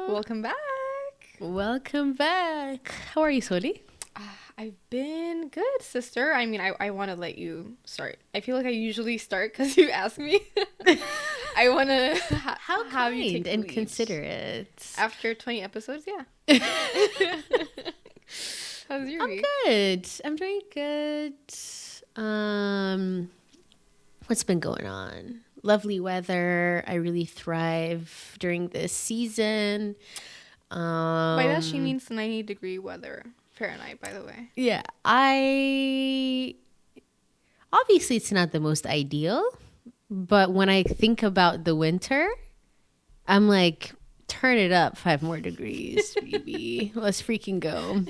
Welcome back. Welcome back. How are you, Soli? I've been good, sister. I mean, I want to let you start. I feel like I usually start because you ask me. I want to How have you kind take the and lead. considerate. After 20 episodes, yeah. How's your I'm week? good. I'm doing good. What's been going on? Lovely weather. I really thrive during this season. By that, she means 90-degree weather. Fahrenheit, by the way. Yeah, obviously it's not the most ideal, but when I think about the winter, I'm like, turn it up 5 more degrees, baby. Let's freaking go.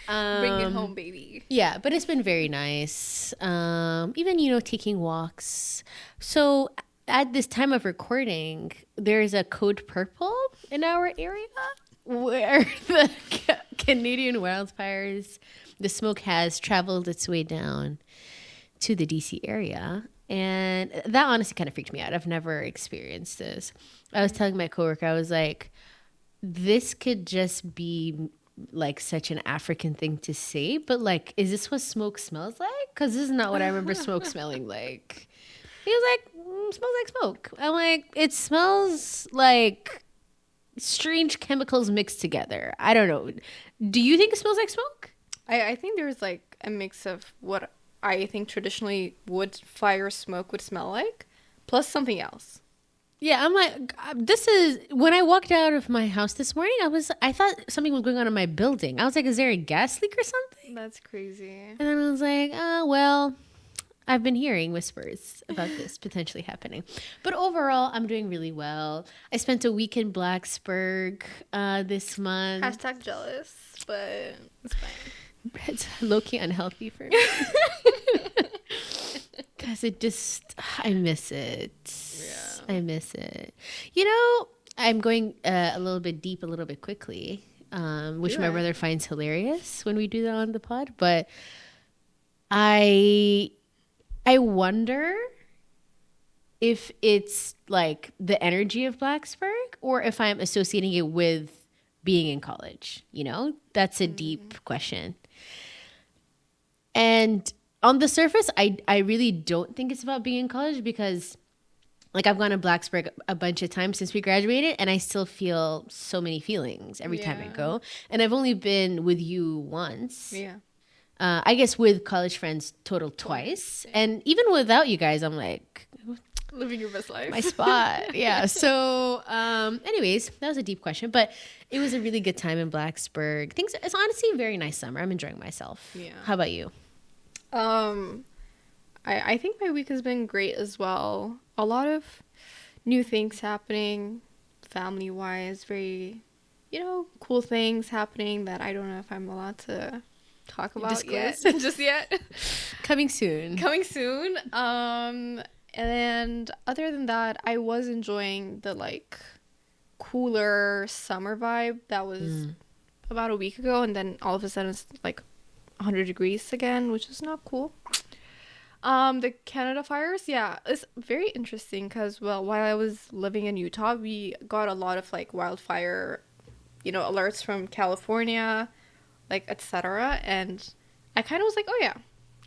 Bring it home, baby. Yeah, but it's been very nice. Even, taking walks. So at this time of recording, there's a code purple in our area where the Canadian wildfires, the smoke has traveled its way down to the DC area. And that honestly kind of freaked me out. I've never experienced this. I was telling my coworker, I was like, this could just be like such an African thing to say, but like, is this what smoke smells like? Because this is not what I remember smoke smelling like. He was like, smells like smoke. I'm like, it smells like strange chemicals mixed together. I don't know. Do you think it smells like smoke? I think there's like a mix of what I think traditionally wood fire smoke would smell like, plus something else. Yeah, I'm like, this is when I walked out of my house this morning. I thought something was going on in my building. I was like, is there a gas leak or something? That's crazy. And then I was like, well, I've been hearing whispers about this potentially happening. But overall, I'm doing really well. I spent a week in Blacksburg this month. Hashtag jealous, but it's fine. It's low-key unhealthy for me. Because I miss it. Yeah. I miss it. I'm going a little bit deep, a little bit quickly, which my brother finds hilarious when we do that on the pod. But I wonder if it's like the energy of Blacksburg or if I'm associating it with being in college. That's a deep question. And on the surface, I really don't think it's about being in college because like I've gone to Blacksburg a bunch of times since we graduated and I still feel so many feelings every time I go. And I've only been with you once. Yeah. I guess with college friends total twice. And even without you guys, I'm like, Living your best life. my spot. Yeah. So anyways, that was a deep question, but it was a really good time in Blacksburg. It's honestly a very nice summer. I'm enjoying myself. Yeah. How about you? I think my week has been great as well. A lot of new things happening, family-wise, very, cool things happening that I don't know if I'm allowed to talk about yet. Just yet. Coming soon. Coming soon. And other than that, I was enjoying the like cooler summer vibe that was about a week ago, and then all of a sudden it's like 100 degrees again, which is not cool. The Canada fires, yeah, it's very interesting because, well, while I was living in Utah, we got a lot of like wildfire, alerts from California, like etc. And I kind of was like, oh yeah,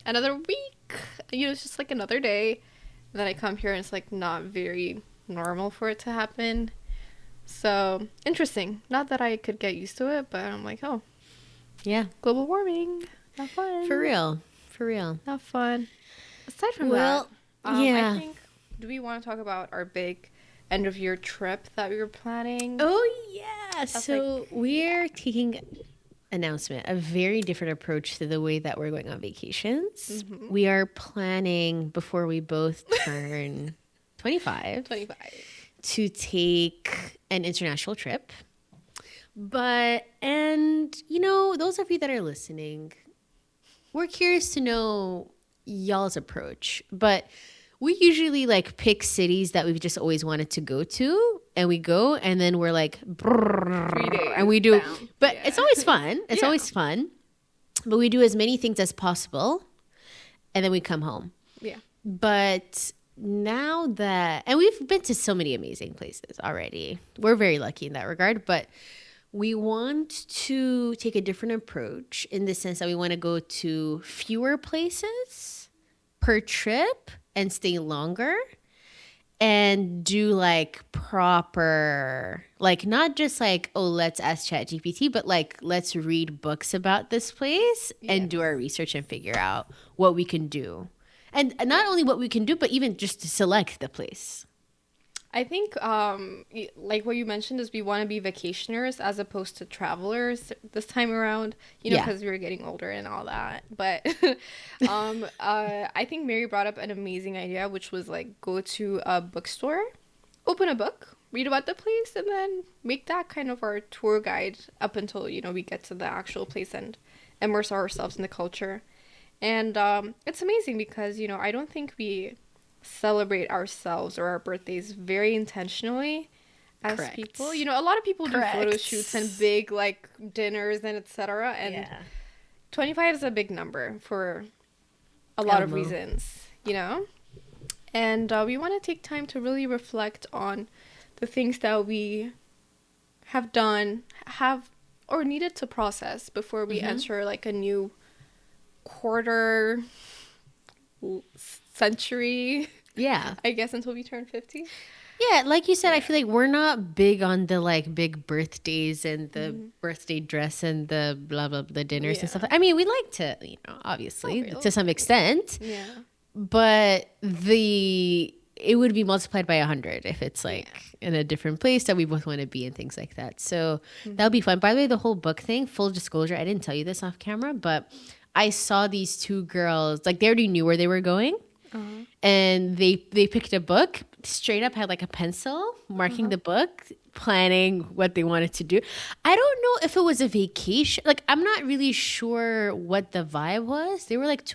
another week. It's just like another day. And then I come here and it's like not very normal for it to happen. So interesting. Not that I could get used to it, but I'm like, oh, yeah, global warming. Not fun. For real. Not fun. Aside from yeah. I think, do we want to talk about our big end of year trip that we were planning? Oh, yeah. So we're taking announcement, a very different approach to the way that we're going on vacations. Mm-hmm. We are planning, before we both turn 25, to take an international trip. Those of you that are listening, we're curious to know y'all's approach, but we usually like pick cities that we've just always wanted to go to, and we go, and then we're like, 3 days, and we do, bam. but it's always fun. It's always fun, but we do as many things as possible, and then we come home. Yeah. But now that, and we've been to so many amazing places already. We're very lucky in that regard, but we want to take a different approach in the sense that we want to go to fewer places per trip and stay longer and do like proper, like not just like, oh, let's ask ChatGPT, but like let's read books about this place and do our research and figure out what we can do. And not only what we can do, but even just to select the place. I think, like what you mentioned is we want to be vacationers as opposed to travelers this time around, you know, because we're getting older and all that. But I think Mary brought up an amazing idea, which was like go to a bookstore, open a book, read about the place, and then make that kind of our tour guide up until, you know, we get to the actual place and immerse ourselves in the culture. And it's amazing because, you know, I don't think we celebrate ourselves or our birthdays very intentionally as people. You know, a lot of people do photo shoots and big, like, dinners and etc. And 25 is a big number for a lot of reasons, you know? And we want to take time to really reflect on the things that we have done, or needed to process before we enter, like, a new quarter century, I guess, until we turn 50. Yeah, like you said, I feel like we're not big on the like big birthdays and the birthday dress and the blah blah the dinners and stuff. I mean, we like to, you know, obviously to some extent, but it would be multiplied by 100 if it's like in a different place that we both want to be and things like that. So that'll be fun. By the way, the whole book thing, full disclosure, I didn't tell you this off camera, but I saw these two girls, like they already knew where they were going, and they picked a book, straight up had like a pencil marking the book, planning what they wanted to do. I don't know if it was a vacation. Like, I'm not really sure what the vibe was. They were like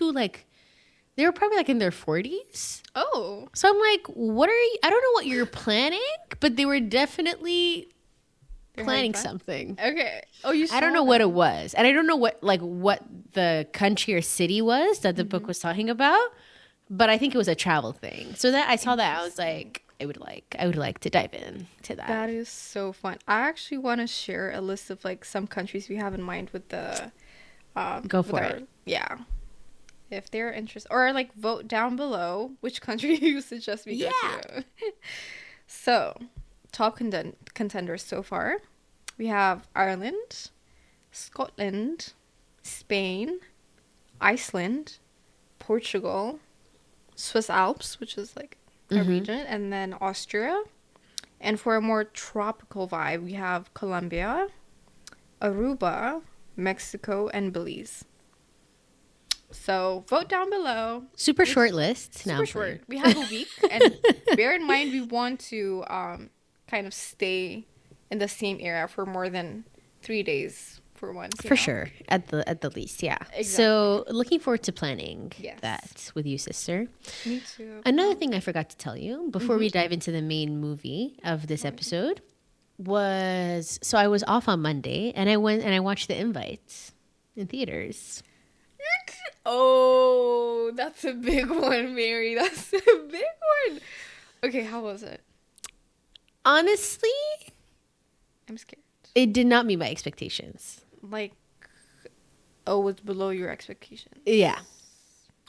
they were probably like in their 40s. Oh. So I'm like, what are you, I don't know what you're planning, but they were definitely planning something. Okay. Oh, you saw I don't know what it was. And I don't know what the country or city was that the book was talking about, but I think it was a travel thing. So that I saw that, I was like, I would like to dive in to that. That is so fun. I actually want to share a list of like some countries we have in mind with the go for it. Yeah. If they're interested, or like vote down below which country you suggest we go to. So, top contenders so far. We have Ireland, Scotland, Spain, Iceland, Portugal, Swiss Alps, which is like a region, and then Austria. And for a more tropical vibe, we have Colombia, Aruba, Mexico, and Belize. So vote down below. Super short list. Super short. We have a week, and bear in mind we want to kind of stay in the same area for more than 3 days for once. For sure, at the least, yeah. Exactly. So looking forward to planning that with you, sister. Me too. Another thing I forgot to tell you before we dive into the main movie of this episode was, so I was off on Monday and I went and I watched The Invite in theaters. Oh, that's a big one, Mary. That's a big one. Okay, how was it? Honestly, I'm scared. It did not meet my expectations. Like, oh, it's below your expectations. Yeah.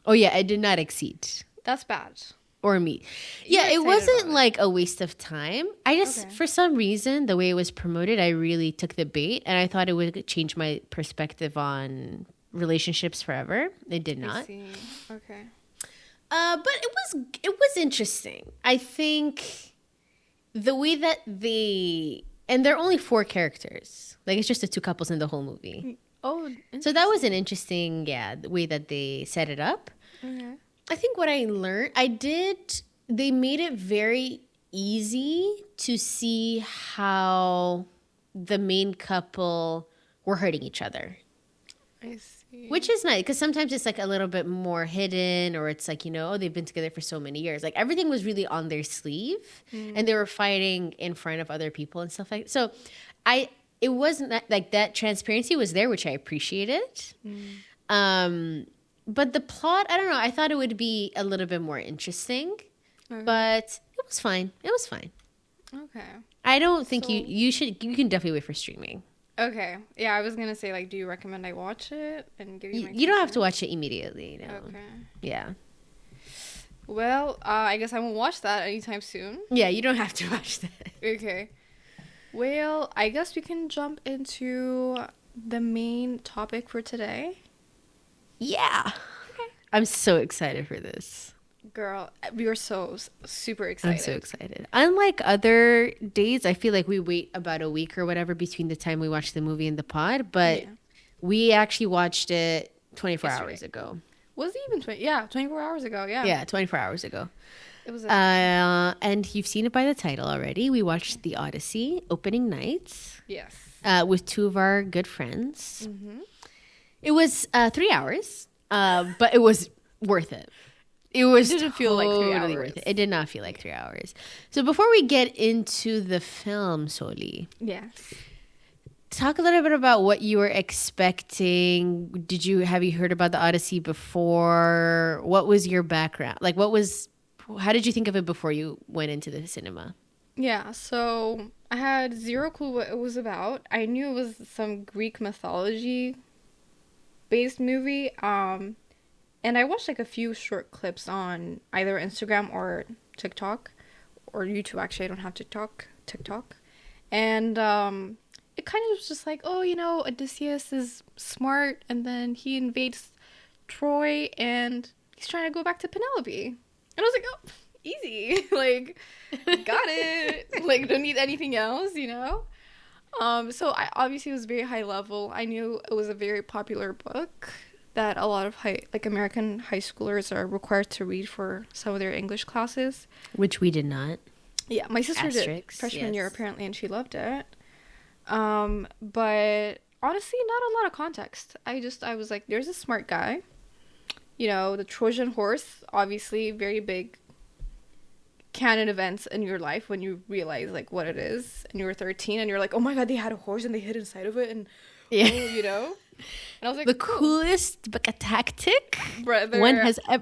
Oh, yeah, it did not exceed. That's bad. Or meet. Yeah, it wasn't like a waste of time. I just, for some reason, the way it was promoted, I really took the bait, and I thought it would change my perspective on relationships forever. It did not. I see. Okay. But it was interesting. I think the way that and there are only 4 characters. Like, it's just the 2 couples in the whole movie. Oh, so that was an interesting, the way that they set it up. Okay. I think what I learned, they made it very easy to see how the main couple were hurting each other. I see. Which is nice, because sometimes it's like a little bit more hidden, or it's like, oh, they've been together for so many years. Like, everything was really on their sleeve, and they were fighting in front of other people and stuff like that. So it wasn't like that transparency was there, which I appreciated. But the plot, I don't know, I thought it would be a little bit more interesting. but it was fine. It was fine. Okay. I don't think So- you can definitely wait for streaming. Okay. Yeah, I was gonna say, like, do you recommend I watch it and give you my You don't have to 2 watch it immediately. No. Okay. Yeah. Well, I guess I won't watch that anytime soon. Yeah, you don't have to watch that. Okay. Well, I guess we can jump into the main topic for today. Yeah. I'm so excited for this. Girl, we were so super excited. I'm so excited. Unlike other days, I feel like we wait about a week or whatever between the time we watch the movie and the pod, but Yeah. we actually watched it 24 Yesterday. hours ago. Was it even 24 hours ago? Yeah. Yeah, 24 hours ago. It was And you've seen it by the title already. We watched the Odyssey opening night yes. with two of our good friends. Mm-hmm. It was 3 hours, but it was worth it. It was didn't feel like 3 totally hours. worth it. It did not feel like 3 hours. So before we get into the film, Soli, Yes. talk a little bit about what you were expecting. Have you heard about the Odyssey before? What was your background? Like, how did you think of it before you went into the cinema? Yeah, so I had zero clue what it was about. I knew it was some Greek mythology based movie. And I watched like a few short clips on either Instagram or TikTok or YouTube. Actually, I don't have TikTok. And it kind of was just like, oh, Odysseus is smart and then he invades Troy and he's trying to go back to Penelope. And I was like, oh, easy. Like, got it. Like, don't need anything else, So I obviously was very high level. I knew it was a very popular book that a lot of American high schoolers are required to read for some of their English classes. Which we did not. Yeah, my sister did Asterix, freshman year yes. apparently, and she loved it. But honestly, not a lot of context. I was like, there's a smart guy. The Trojan horse, obviously very big canon events in your life when you realize like what it is, and you were 13 and you're like, oh my god, they had a horse and they hid inside of it, and Yeah. And I was like, The cool. coolest tactic Brother.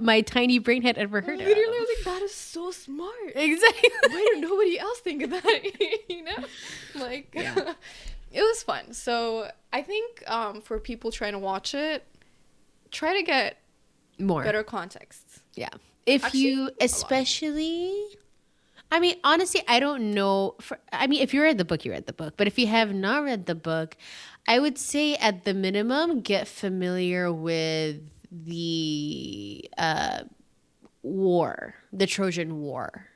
my tiny brain had ever heard Literally, of. I was like, that is so smart. Exactly. Why did nobody else think of that? Like, Yeah. It was fun. So I think for people trying to watch it, try to get More. better context. Yeah. If Actually, you, a lot. especially, I mean, honestly, I don't know. If you read the book, you read the book. But if you have not read the book, I would say at the minimum, get familiar with the war, the Trojan War.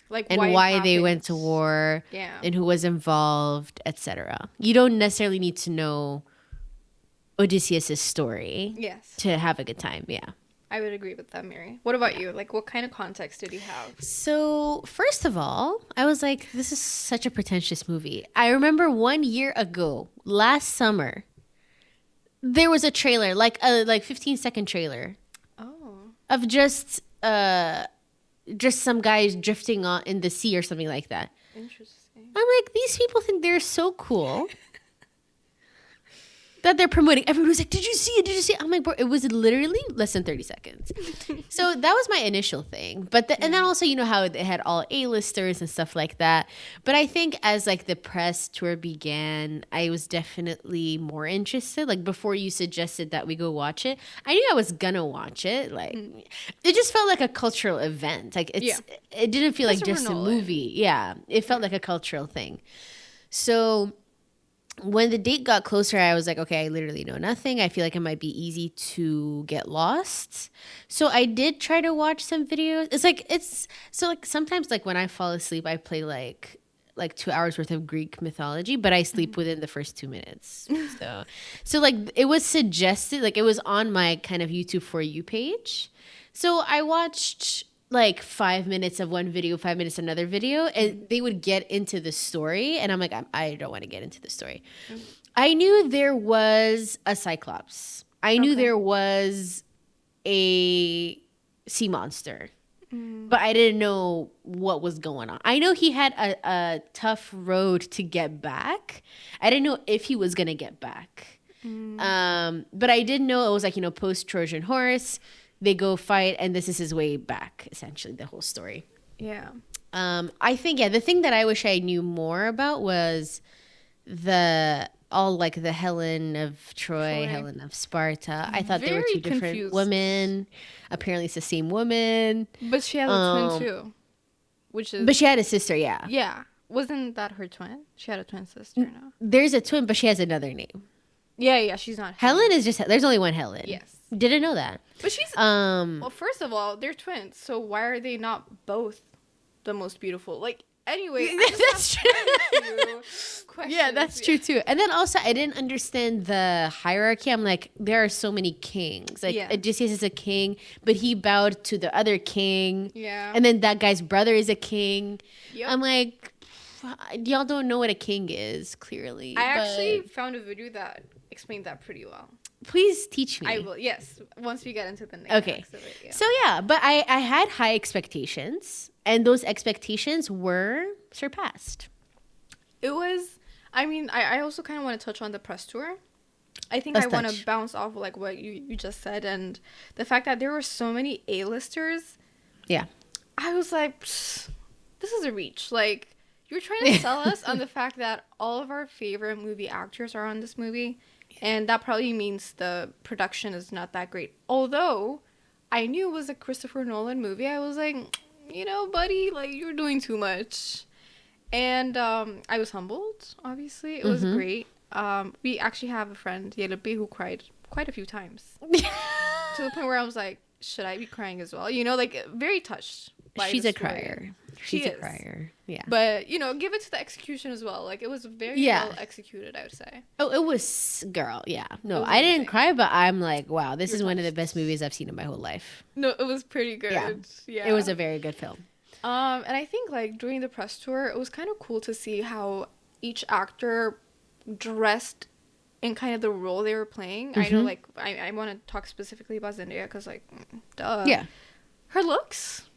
Like, And it why they went to happens. war, Yeah. and who was involved, etc. You don't necessarily need to know Odysseus' story Yes. to have a good time. Yeah. I would agree with that, Mary. What about you? Like, what kind of context did you have? So, first of all, I was like, this is such a pretentious movie. I remember 1 year ago, last summer, there was a trailer, like a 15-second trailer Oh. of just some guys drifting in the sea or something like that. Interesting. I'm like, these people think they're so cool that they're promoting. Everyone was like, did you see it? Did you see it? I'm like, bro, it was literally less than 30 seconds. So that was my initial thing. And then also, how it had all A-listers and stuff like that. But I think as like the press tour began, I was definitely more interested. Like before you suggested that we go watch it, I knew I was gonna watch it. Like it just felt like a cultural event. Like it didn't feel like just a movie. Yeah. It felt like a cultural thing. So when the date got closer, I was like, okay, I literally know nothing. I feel like it might be easy to get lost. So I did try to watch some videos. Sometimes like when I fall asleep, I play like 2 hours worth of Greek mythology, but I sleep within the first 2 minutes. So like it was suggested, like it was on my kind of YouTube For You page. So I watched like 5 minutes of one video, 5 minutes another video, and they would get into the story, and I'm like, I don't want to get into the story. I knew there was a Cyclops. I knew there was a sea monster, but I didn't know what was going on. I know he had a tough road to get back. I didn't know if he was gonna get back. But I did know it was like, post Trojan horse. they go fight, and this is his way back, essentially, the whole story. Yeah. I think, the thing that I wish I knew more about was the Helen of Troy, Helen of Sparta. I thought they were Very two different confused. women. Apparently it's the same woman. But she has a twin too. But she had a sister, yeah. Yeah. Wasn't that her twin? She had a twin sister, no? There's a twin, but she has another name. Yeah, she's not Helen is just, there's only one Helen. Yes. Didn't know that. But she's, well, first of all, they're twins, so why are they not both the most beautiful? Like, anyway. That's true. Yeah, that's true too. And then also, I didn't understand the hierarchy. I'm like, there are so many kings. Like, Odysseus is a king, but he bowed to the other king. Yeah. And then that guy's brother is a king. Yep. I'm like, y'all don't know what a king is, clearly. I actually found a video that explained that pretty well. Please teach me. I will, yes. Once we get into the next okay. of it, yeah. So, but I had high expectations, and those expectations were surpassed. It was, I also kind of want to touch on the press tour. I think I want to bounce off like what you just said, and the fact that there were so many A-listers. Yeah. I was like, this is a reach. Like, you're trying to sell us on the fact that all of our favorite movie actors are on this movie. And that probably means the production is not that great. Although, I knew it was a Christopher Nolan movie. I was like, buddy, like, you're doing too much. And I was humbled, obviously. It was great. We actually have a friend, Yelupi, who cried quite a few times. To the point where I was like, should I be crying as well? Like, very touched by She's the a story. crier. She's a crier. Yeah. But, give it to the execution as well. Like, it was very well executed, I would say. Oh, it was, girl, yeah. No, I didn't cry, but I'm like, wow, this is one of the best movies I've seen in my whole life. No, it was pretty good. Yeah. It was a very good film. And I think, like, during the press tour, it was kind of cool to see how each actor dressed in kind of the role they were playing. I know, like, I want to talk specifically about Zendaya because, like, duh. Yeah. Her looks,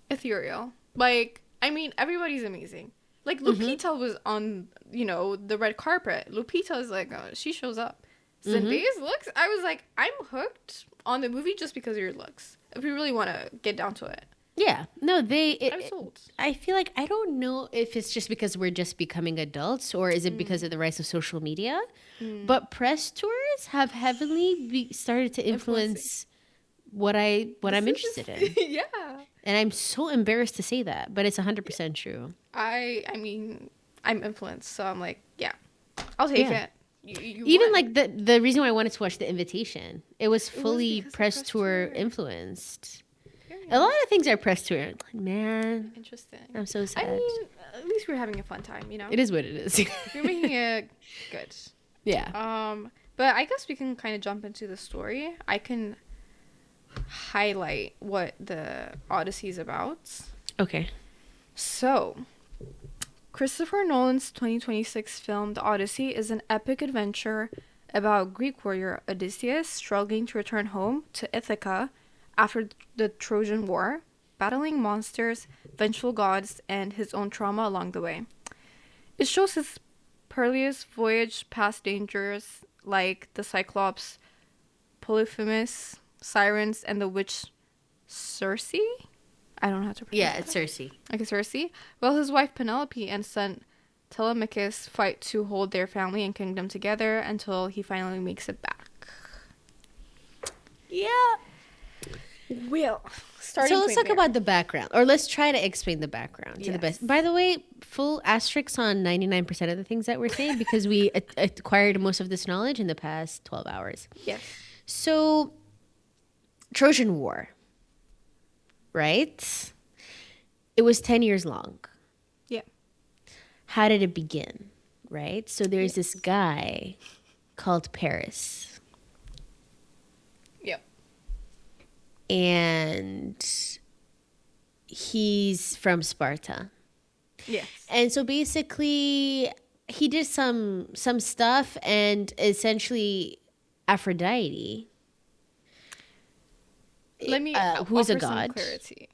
ethereal. Like, everybody's amazing. Like, Lupita was on, the red carpet. Lupita's like, she shows up. Zendaya's looks, I was like, I'm hooked on the movie just because of your looks. If we really want to get down to it. Yeah. No, I'm sold. I feel like, I don't know if it's just because we're just becoming adults or is it because of the rise of social media. But press tours have heavily started to influence what I'm interested in. Yeah. And I'm so embarrassed to say that, but it's 100% true. I'm influenced, so I'm like, yeah, I'll take it. You Even won. like the reason why I wanted to watch The Invitation, it was fully press tour influenced. A lot of things are press tour. Man, interesting. I'm so sad. At least we're having a fun time, It is what it is. We're making it good. Yeah. But I guess we can kind of jump into the story. I can highlight what the Odyssey is about. Okay. So, Christopher Nolan's 2026 film, The Odyssey, is an epic adventure about Greek warrior Odysseus struggling to return home to Ithaca after the Trojan War, battling monsters, vengeful gods, and his own trauma along the way. It shows his perilous voyage past dangers like the Cyclops, Polyphemus, Sirens, and the witch Circe? I don't know how to pronounce Yeah, it's Circe. Okay, Circe. Well, his wife Penelope and son Telemachus fight to hold their family and kingdom together until he finally makes it back. Yeah. Well, so let's talk about the background, or let's try to explain the background to the best. By the way, full asterisks on 99% of the things that we're saying because we acquired most of this knowledge in the past 12 hours. Yes. So, Trojan War, right? It was 10 years long. Yeah. How did it begin, right? So there's this guy called Paris. Yep. And he's from Sparta. Yes. And so basically he did some stuff, and essentially Aphrodite, let me who's a offer some god. clarity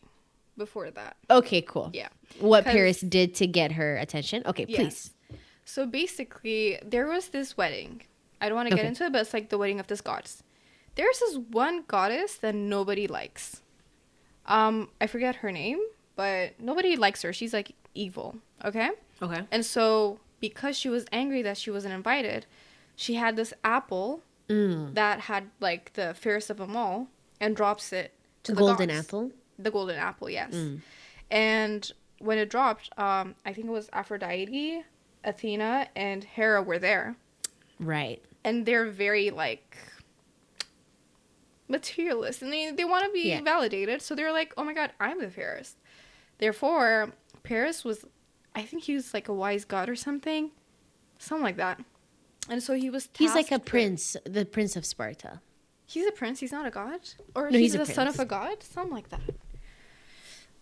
before that. Okay, cool. Yeah. What Paris did to get her attention. Okay, please. So basically, there was this wedding. I don't want to get into it, but it's like the wedding of these gods. there's this one goddess that nobody likes. I forget her name, but nobody likes her. She's like evil, okay? Okay. And so because she was angry that she wasn't invited, she had this apple that had like the fairest of them all and drops it to the golden gods. apple? The golden apple, yes. And when it dropped, I think it was Aphrodite, Athena, and Hera were there. Right. And they're very like materialist and they want to be validated, so they're like, oh my god, I'm the fairest. Therefore Paris was, I think he was like a wise god or something like that, and so he was he's like a with, prince, the prince of Sparta. He's a prince, he's not a god, or no, he's a the prince. son of a god, something like that.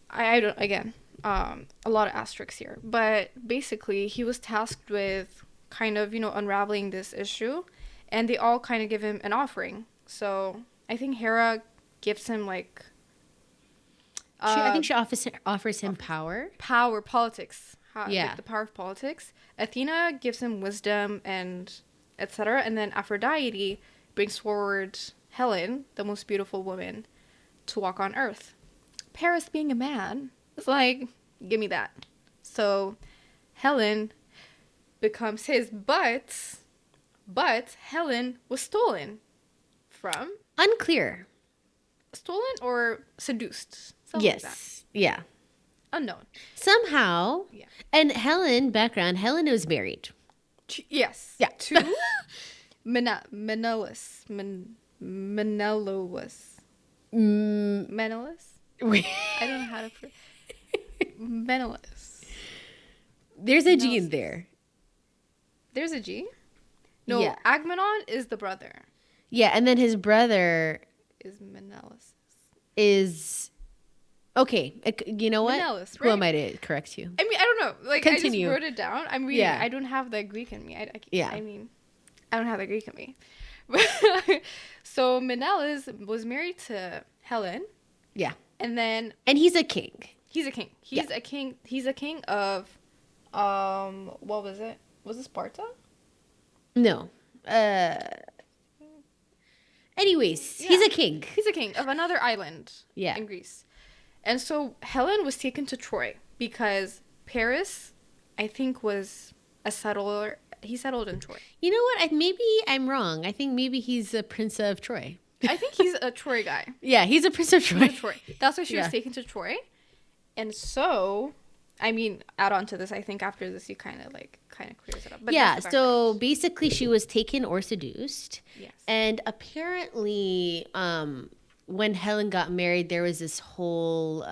I don't, again, a lot of asterisks here, but basically he was tasked with kind of, you know, unraveling this issue, and they all kind of give him an offering. So I think Hera gives him like I think she offers him power, politics, yeah, like the power of politics. Athena gives him wisdom and etc., and then Aphrodite brings forward Helen, the most beautiful woman, to walk on Earth. Paris, being a man, is like, give me that. So Helen becomes his, but Helen was stolen from. Unclear. Stolen or seduced. Something Yes. like that. Yeah. Unknown. Somehow. Yeah. And Helen, background, Helen was married. Yes. Yeah. To Menelaus. Menelaus. Menelaus? I don't know how to Menelaus. There's a G in there. There's a G? No, yeah. Agamemnon is the brother. Yeah, and then his brother is Menelaus. Is okay. You know what? Menelaus, right? Who am I to correct you? I mean, I don't know. Like, continue. I just wrote it down. I'm reading. Yeah. I don't have the Greek in me. I mean, I don't have the Greek in me. So Menelaus was married to Helen. Yeah. And he's a king. He's a king. He's a king. He's a king of, what was it? Was it Sparta? No. Anyways, he's a king. He's a king of another island in Greece. And so Helen was taken to Troy because Paris, I think, was a settler. He settled in Troy. You know what? Maybe I'm wrong. I think maybe he's a prince of Troy. I think he's a Troy guy. Yeah, he's a prince of Troy. That's why she was taken to Troy. And so, I mean, add on to this, I think after this, you kind of clears it up. But yeah, so basically she was taken or seduced. Yes. And apparently, when Helen got married, there was this whole,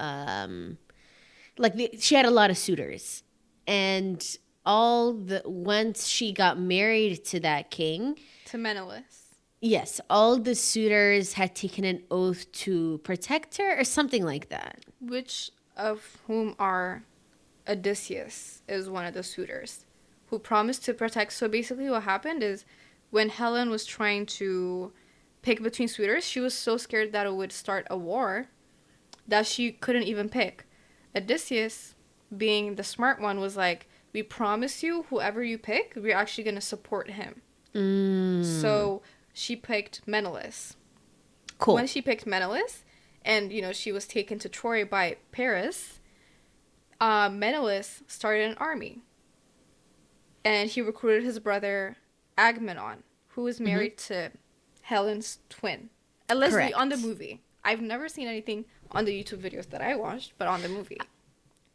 she had a lot of suitors. And once she got married to that king. To Menelaus. Yes, all the suitors had taken an oath to protect her or something like that. Which of whom are Odysseus is one of the suitors who promised to protect. So basically what happened is when Helen was trying to pick between suitors, she was so scared that it would start a war that she couldn't even pick. Odysseus, being the smart one, was like, we promise you whoever you pick, we're actually going to support him. So she picked Menelaus. Cool. When she picked Menelaus, and, you know, she was taken to Troy by Paris, Menelaus started an army. And he recruited his brother Agamemnon, who was married to Helen's twin. Allegedly on the movie. I've never seen anything on the YouTube videos that I watched, but on the movie.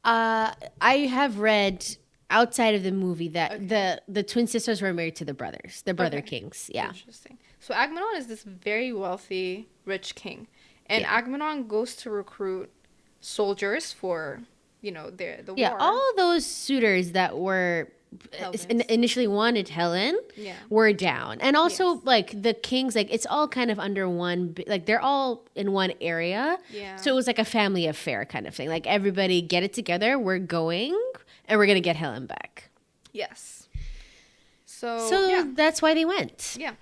I have read outside of the movie that the twin sisters were married to the brothers, the brother kings. Yeah. Interesting. So Agamemnon is this very wealthy, rich king. And Agamemnon goes to recruit soldiers for, you know, the war. Yeah, all those suitors that were initially wanted Helen were down. And also, like, the kings, like, it's all kind of under one, like, they're all in one area. Yeah. So it was like a family affair kind of thing. Like, everybody get it together. We're going, and we're going to get Helen back. Yes. So that's why they went. Yeah.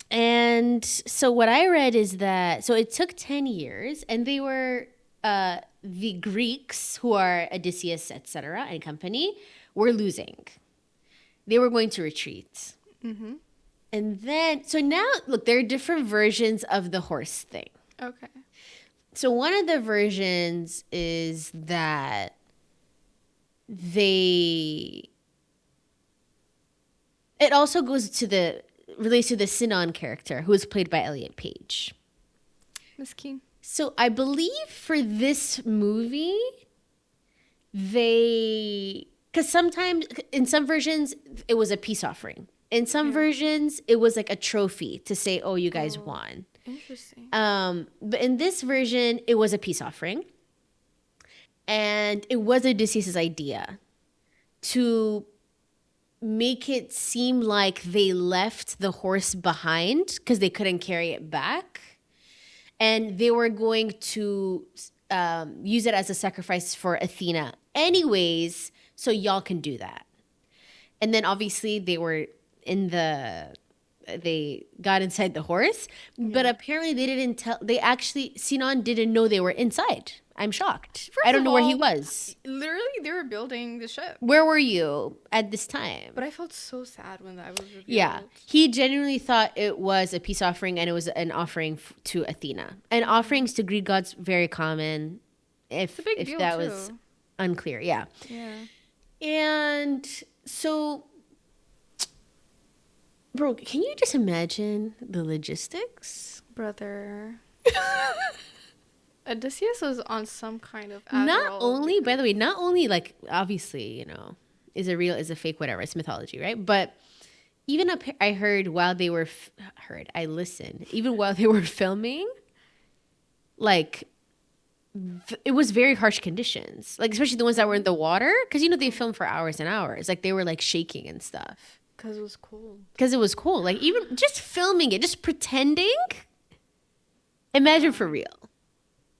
And so what I read is that, so it took 10 years, and they were, the Greeks, who are Odysseus, etc., and company, were losing. They were going to retreat. Mm-hmm. And then, so now, look, there are different versions of the horse thing. Okay. So one of the versions is that they, it also relates to the Sinon character, who is played by Elliot Page. Miss Keen. So I believe for this movie, because sometimes in some versions it was a peace offering. In some versions it was like a trophy to say, oh, you guys won. Interesting. But in this version it was a peace offering. And it was Odysseus' idea to make it seem like they left the horse behind because they couldn't carry it back. And they were going to use it as a sacrifice for Athena anyways, so y'all can do that. And then obviously they got inside the horse, but apparently Sinon didn't know they were inside. I'm shocked. I don't know where he was. Literally, they were building the ship. Where were you at this time? But I felt so sad when that was revealed. Yeah. He genuinely thought it was a peace offering and it was an offering to Athena. And offerings to Greek gods, very common. If that was unclear. Yeah. Yeah. And so, bro, can you just imagine the logistics? Brother. Odysseus was on some kind of not only like, obviously, you know, is a fake, whatever, it's mythology, right? But even I heard while they were I listened even while they were filming, like it was very harsh conditions, like especially the ones that were in the water, because you know they filmed for hours and hours, like they were like shaking and stuff because it was cold. Like even just filming it, just pretending. Imagine for real.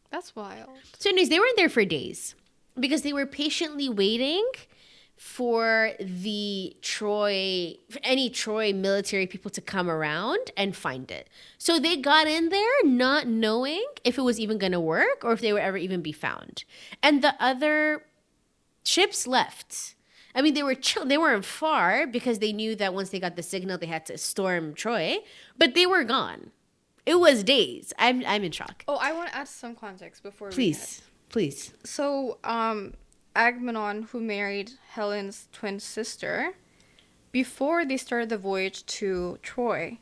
That's wild. So anyways, they weren't there for days because they were patiently waiting for any Troy military people to come around and find it. So they got in there not knowing if it was even going to work or if they would ever even be found. And the other ships left. I mean, they were chill. They weren't far because they knew that once they got the signal, they had to storm Troy, but they were gone. It was days. I'm in shock. Oh, I want to add some context before Please. So, Agamemnon, who married Helen's twin sister, before they started the voyage to Troy,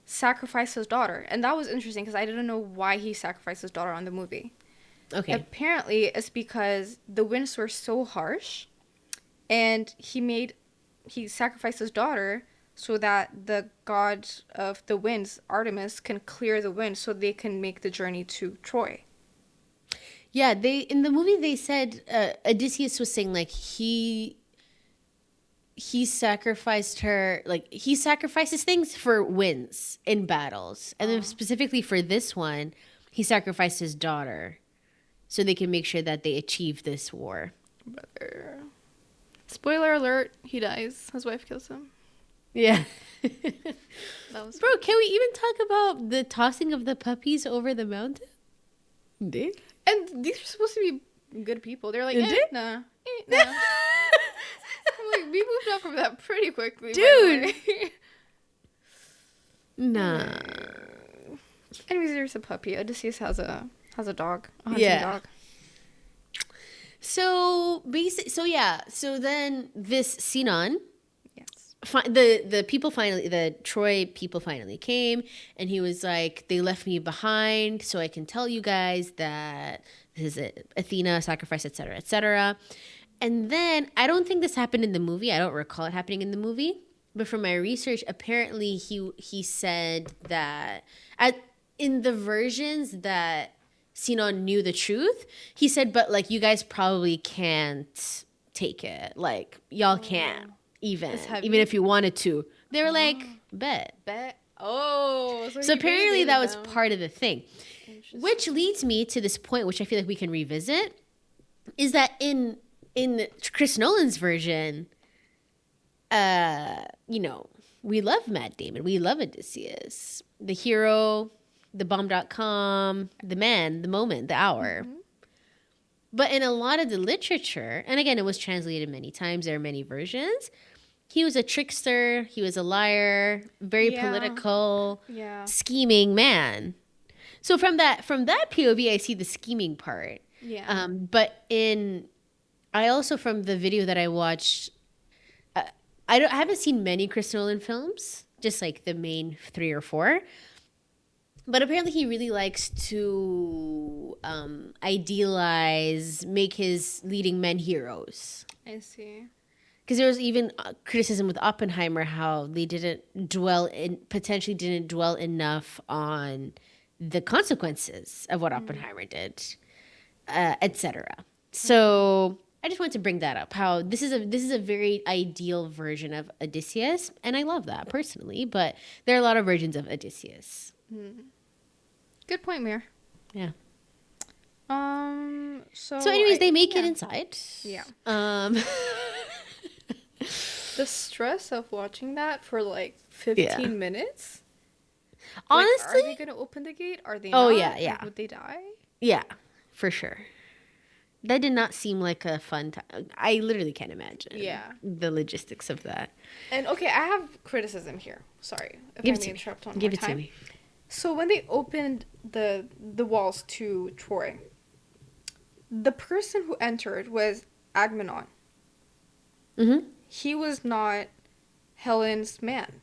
sacrificed his daughter. And that was interesting because I didn't know why he sacrificed his daughter on the movie. Okay. Apparently, it's because the winds were so harsh, and he sacrificed his daughter so that the god of the winds, Artemis, can clear the wind so they can make the journey to Troy. Yeah, in the movie they said Odysseus was saying like he sacrificed her, like he sacrifices things for wins in battles, and then specifically for this one, he sacrificed his daughter so they can make sure that they achieve this war. Brother. Spoiler alert: he dies. His wife kills him. Yeah. That was Bro, can we even talk about the tossing of the puppies over the mountain? Did? And these are supposed to be good people. They're like, nah. I'm like, we moved on from that pretty quickly. Dude. Nah. Anyways, there's a puppy. Odysseus has a dog. A hunting dog. So then this Sinon, yes, the Troy people finally came, and he was like, they left me behind so I can tell you guys that this is Athena sacrifice, etc., etc. And then I don't think this happened in the movie. I don't recall it happening in the movie, but from my research, apparently he said that in the versions that Sinon knew the truth, he said, but like you guys probably can't take it, like y'all can't even if you wanted to. They were like, bet. So apparently that was part of the thing, which leads me to this point, which I feel like we can revisit, is that in Chris Nolan's version, we love Matt Damon, we love Odysseus, the hero, the bomb.com, the man, the moment, the hour. Mm-hmm. But in a lot of the literature, and again, it was translated many times, there are many versions, He was a trickster. He was a liar. Very Yeah. political, Yeah. scheming man. So from that POV, I see the scheming part. Yeah. But I also, from the video that I watched, I haven't seen many Chris Nolan films, just like the main 3 or 4. But apparently he really likes to idealize, make his leading men heroes. I see. Because there was even criticism with Oppenheimer how they potentially didn't dwell enough on the consequences of what Oppenheimer did, etc. So I just wanted to bring that up. How this is a very ideal version of Odysseus, and I love that personally. But there are a lot of versions of Odysseus. Good point, Mir. Yeah. So anyways, they make it inside. Yeah. The stress of watching that for like 15 minutes. Honestly, are they gonna open the gate? Are they? Oh not? yeah. Like, would they die? Yeah, for sure. That did not seem like a fun time. I literally can't imagine. Yeah. The logistics of that. And okay, I have criticism here. Sorry if I may interrupt on Give my it time. to me. So when they opened the walls to Troy, the person who entered was Agamemnon. Mm-hmm. He was not Helen's man.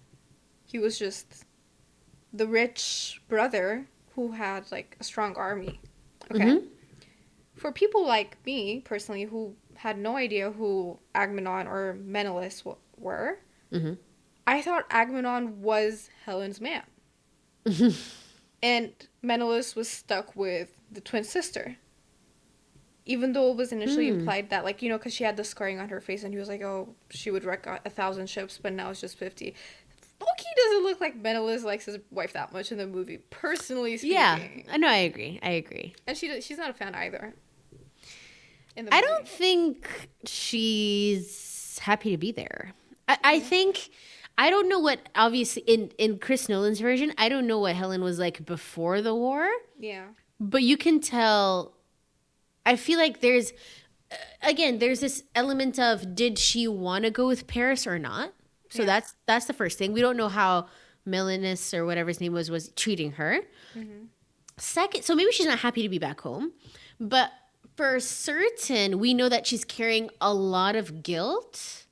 He was just the rich brother who had like a strong army. Okay. Mm-hmm. For people like me, personally, who had no idea who Agamemnon or Menelaus were, Mm-hmm. I thought Agamemnon was Helen's man. And Menelaus was stuck with the twin sister. Even though it was initially implied that, like, because she had the scarring on her face and he was like, oh, she would wreck 1,000 ships, but now it's just 50. Loki doesn't look like Menelaus likes his wife that much in the movie, personally speaking. Yeah, no, I agree. And she's not a fan either. I don't think she's happy to be there. I think, I don't know what, obviously, in Chris Nolan's version, I don't know what Helen was like before the war. Yeah. But you can tell, I feel like there's this element of, did she want to go with Paris or not? So that's the first thing. We don't know how Menelaus or whatever his name was treating her. Mm-hmm. Second, so maybe she's not happy to be back home. But for certain, we know that she's carrying a lot of guilt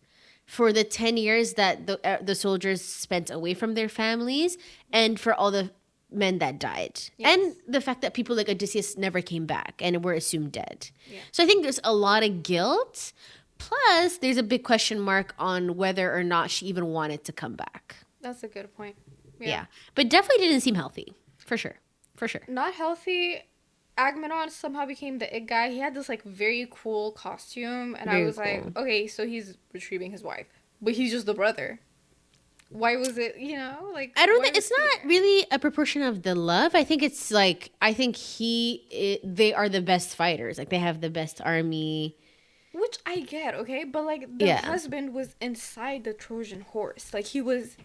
for the 10 years that the soldiers spent away from their families and for all the men that died. Yes. And the fact that people like Odysseus never came back and were assumed dead. Yeah. So I think there's a lot of guilt. Plus, there's a big question mark on whether or not she even wanted to come back. That's a good point. Yeah. But definitely didn't seem healthy. For sure. Not healthy. Agamemnon somehow became the it guy. He had this like very cool costume, and I was like, okay, so he's retrieving his wife, but he's just the brother. Why was it, like? I don't think it's not really a proportion of the love. I think it's like, they are the best fighters. Like they have the best army. Which I get, okay, but like the husband was inside the Trojan horse, like he was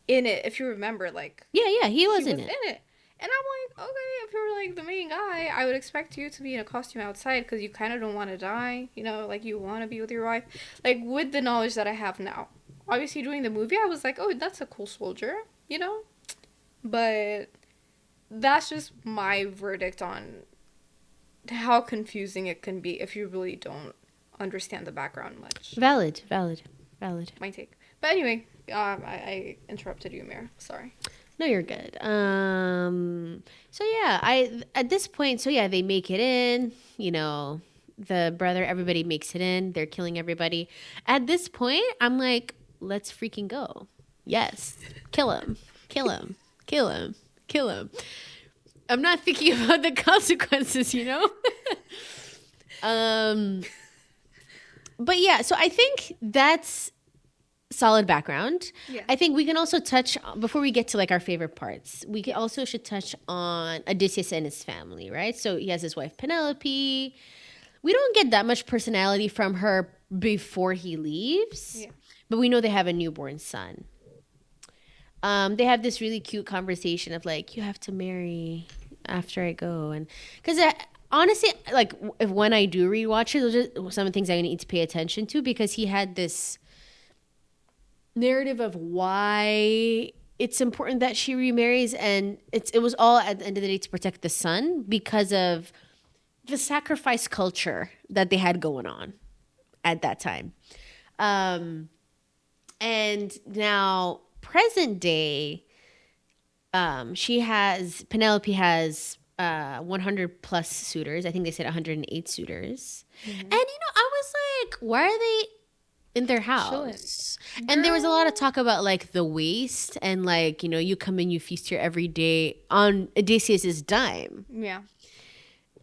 in it. If you remember, like he was in it. And I'm like, okay, if you're like the main guy, I would expect you to be in a costume outside because you kind of don't want to die, like you want to be with your wife. Like with the knowledge that I have now, obviously doing the movie, I was like, oh, that's a cool soldier, But that's just my verdict on how confusing it can be if you really don't understand the background much. Valid. My take. But anyway, I interrupted you, Mir. Sorry. No, you're good. So yeah, at this point, they make it in, the brother, everybody makes it in. They're killing everybody. At this point, I'm like, let's freaking go. Yes. Kill him. I'm not thinking about the consequences, But yeah, so I think that's solid background. Yeah. I think we can also touch, before we get to like our favorite parts, we also should touch on Odysseus and his family, right? So he has his wife Penelope. We don't get that much personality from her before he leaves, but we know they have a newborn son. They have this really cute conversation of like, you have to marry after I go. And because honestly, like when I do rewatch it, those are some of the things I need to pay attention to, because he had this narrative of why it's important that she remarries, and it was all at the end of the day to protect the son because of the sacrifice culture that they had going on at that time. And now present day, Penelope has 100 plus suitors. I think they said 108 suitors. Mm-hmm. And I was like, why are they in their house? And there was a lot of talk about like the waste and like, you come in, you feast here every day on Odysseus's dime. Yeah.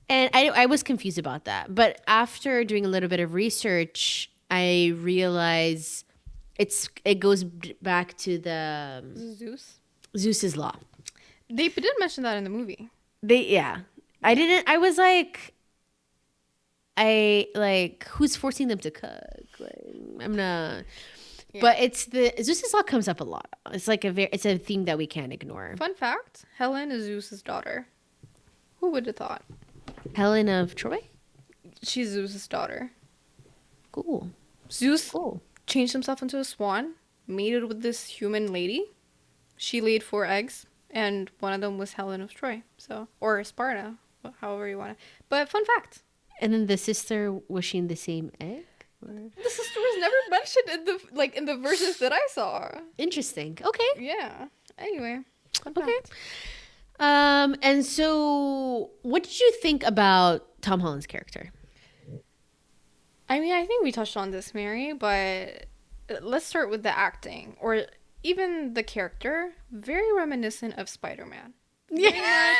And I was confused about that. But after doing a little bit of research, I realized it goes back to the Zeus's law. They did mention that in the movie. I didn't. I was like, who's forcing them to cook? Like, I'm not. Yeah. But it's the Zeus's law comes up a lot. It's like it's a theme that we can't ignore. Fun fact: Helen is Zeus's daughter. Who would have thought? Helen of Troy? She's Zeus's daughter. Cool. Zeus changed himself into a swan, mated with this human lady. She laid 4 eggs, and one of them was Helen of Troy. Or Sparta, however you want it. But fun fact. And then the sister, was she in the same egg? Or? The sister was never mentioned in the versions that I saw. Interesting. Okay. Yeah. Anyway. Fun okay. fact. And so what did you think about Tom Holland's character? I mean, I think we touched on this, Mary, but let's start with the acting, or even the character. Very reminiscent of Spider-Man. Very much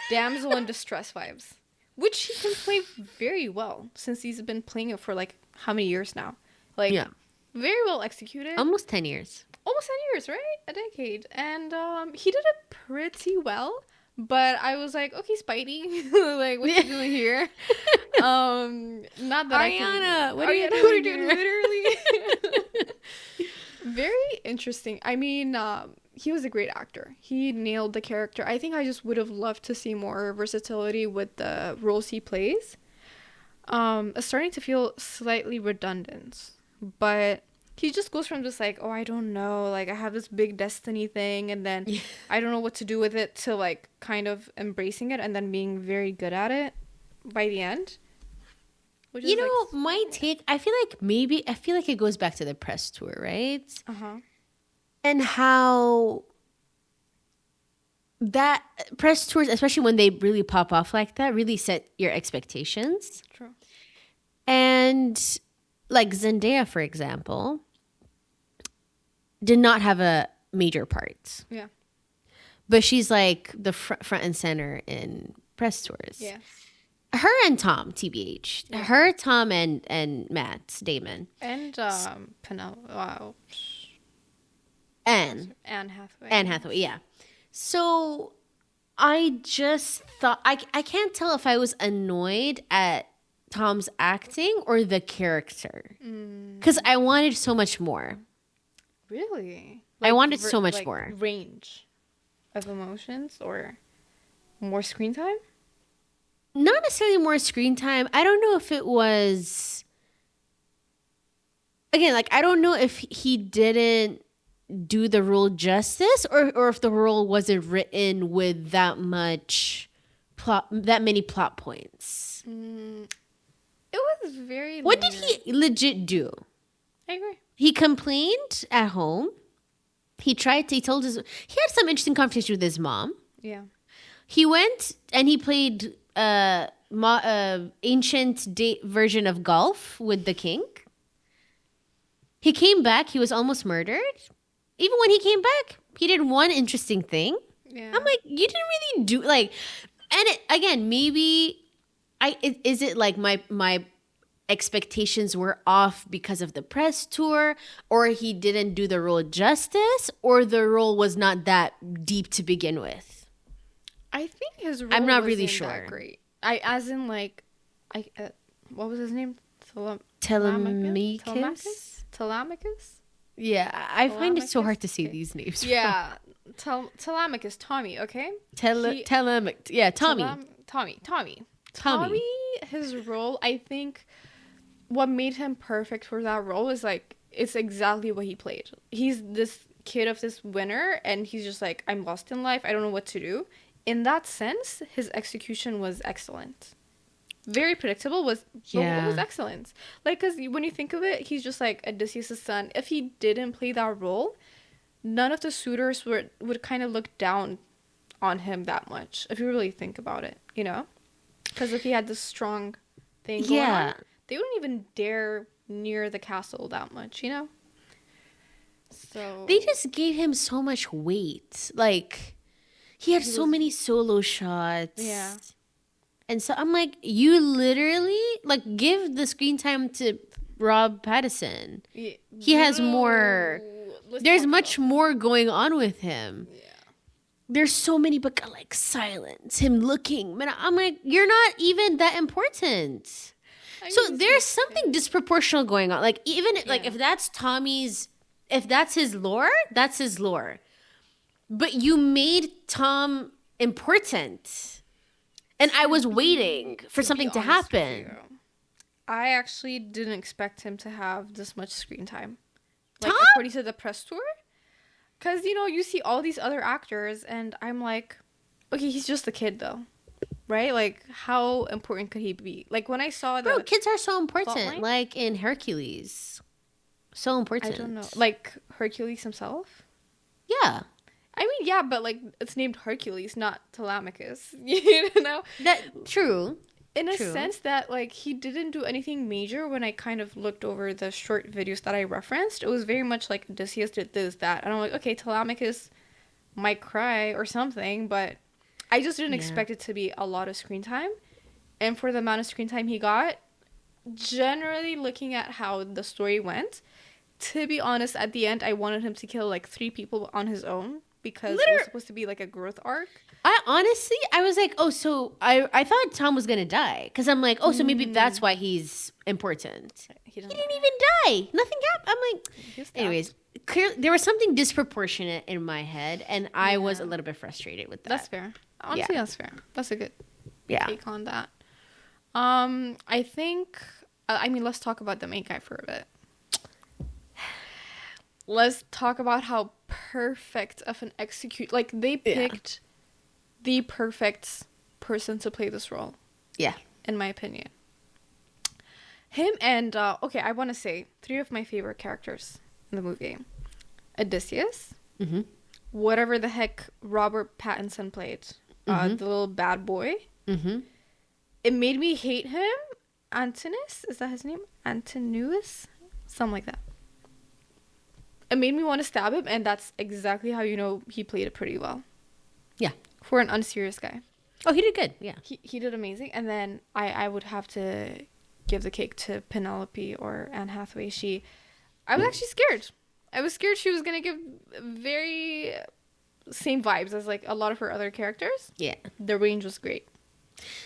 damsel in distress vibes, which he can play very well since he's been playing it for like how many years now? Like, very well executed. Almost 10 years. Almost 10 years, right? A decade. And he did it pretty well. But I was like, okay, Spidey, like, what you doing here? Not that Ariana, what are you doing? Literally. Very interesting. I mean, he was a great actor. He nailed the character. I think I just would have loved to see more versatility with the roles he plays. It's starting to feel slightly redundant, but he just goes from just like, oh, I don't know, like I have this big destiny thing, and then I don't know what to do with it, to like kind of embracing it and then being very good at it by the end. Which is my take, I feel like it goes back to the press tour, right? Uh-huh. And how that press tours, especially when they really pop off like that, really set your expectations. True. And like Zendaya, for example, did not have a major part. Yeah. But she's like the front and center in press tours. Yes. Her and Tom, TBH. Yeah. Her, Tom, and Matt Damon. And Penelope. Wow. Anne Hathaway. Anne Hathaway, yeah. So I just thought, I can't tell if I was annoyed at Tom's acting or the character. Because I wanted so much more. Really? I wanted so much more. Range of emotions or more screen time? Not necessarily more screen time. I don't know if it was... Again, like, I don't know if he didn't do the role justice or if the role wasn't written with that much that many plot points. It was very... What did he legit do? I agree. He complained at home. He had some interesting conversation with his mom. Yeah. He went and he played ancient version of golf with the king. He came back. He was almost murdered. Even when he came back, he did one interesting thing. Yeah. I'm like, you didn't really do like, and again, maybe is it like my expectations were off because of the press tour, or he didn't do the role justice, or the role was not that deep to begin with. I think his role I'm not wasn't really that sure. great. What was his name? Telemachus? Yeah, I find it so hard to say these names. Yeah, Telemachus, Tommy, okay? Tommy. Tommy, his role, I think what made him perfect for that role is like, it's exactly what he played. He's this kid of this winner, and he's just like, I'm lost in life. I don't know what to do. In that sense, his execution was excellent. Very predictable, but was excellent. Like, because when you think of it, he's just like Odysseus' son. If he didn't play that role, none of the suitors would kind of look down on him that much, if you really think about it, you know? Because if he had this strong thing going on, they wouldn't even dare near the castle that much, you know? So they just gave him so much weight. Like, he had so many solo shots. Yeah. And so I'm like, you literally, like, give the screen time to Rob Pattinson. Yeah. He has more. There's much more going on with him. Yeah. There's so many, but like silence, him looking. Man, I'm like, you're not even that important. So there's something disproportional going on. Like, even like if that's if that's his lore, that's his lore. But you made Tom important. And I was waiting for something to happen. I actually didn't expect him to have this much screen time. Like, Tom? according to the press tour. Because, you know, you see all these other actors, and I'm like, okay, he's just a kid, though. Right? Like, how important could he be? Like, when I saw the... Bro, kids are so important. Like, in Hercules. So important. I don't know. Like, Hercules himself? Yeah. I mean, yeah, but, like, it's named Hercules, not Telemachus. You know? True. In a sense that, like, he didn't do anything major. When I kind of looked over the short videos that I referenced, it was very much like Odysseus did this, that. And I'm like, okay, Telemachus might cry or something, but I just didn't expect it to be a lot of screen time. And for the amount of screen time he got, generally looking at how the story went, to be honest, at the end, I wanted him to kill, like, 3 people on his own. Because it was supposed to be like a growth arc. I was like, oh, so I thought Tom was going to die. Because I'm like, oh, so maybe that's why he's important. He didn't even die. Nothing happened. I'm like, anyways, clearly there was something disproportionate in my head. And I was a little bit frustrated with that. That's fair. Honestly, that's fair. That's a good take on that. I think, let's talk about the main guy for a bit. Let's talk about how perfect of an like, they picked the perfect person to play this role. Yeah. In my opinion. Him and, I want to say 3 of my favorite characters in the movie. Odysseus. Mm-hmm. Whatever the heck Robert Pattinson played. The little bad boy. Mm-hmm. It made me hate him. Antinous? Is that his name? Antinous? Something like that. It made me want to stab him, and that's exactly how you know he played it pretty well. Yeah. For an unserious guy. Oh, he did good. Yeah. He did amazing. And then I would have to give the cake to Penelope or Anne Hathaway. I was actually scared. I was scared she was going to give very same vibes as, like, a lot of her other characters. Yeah. The range was great.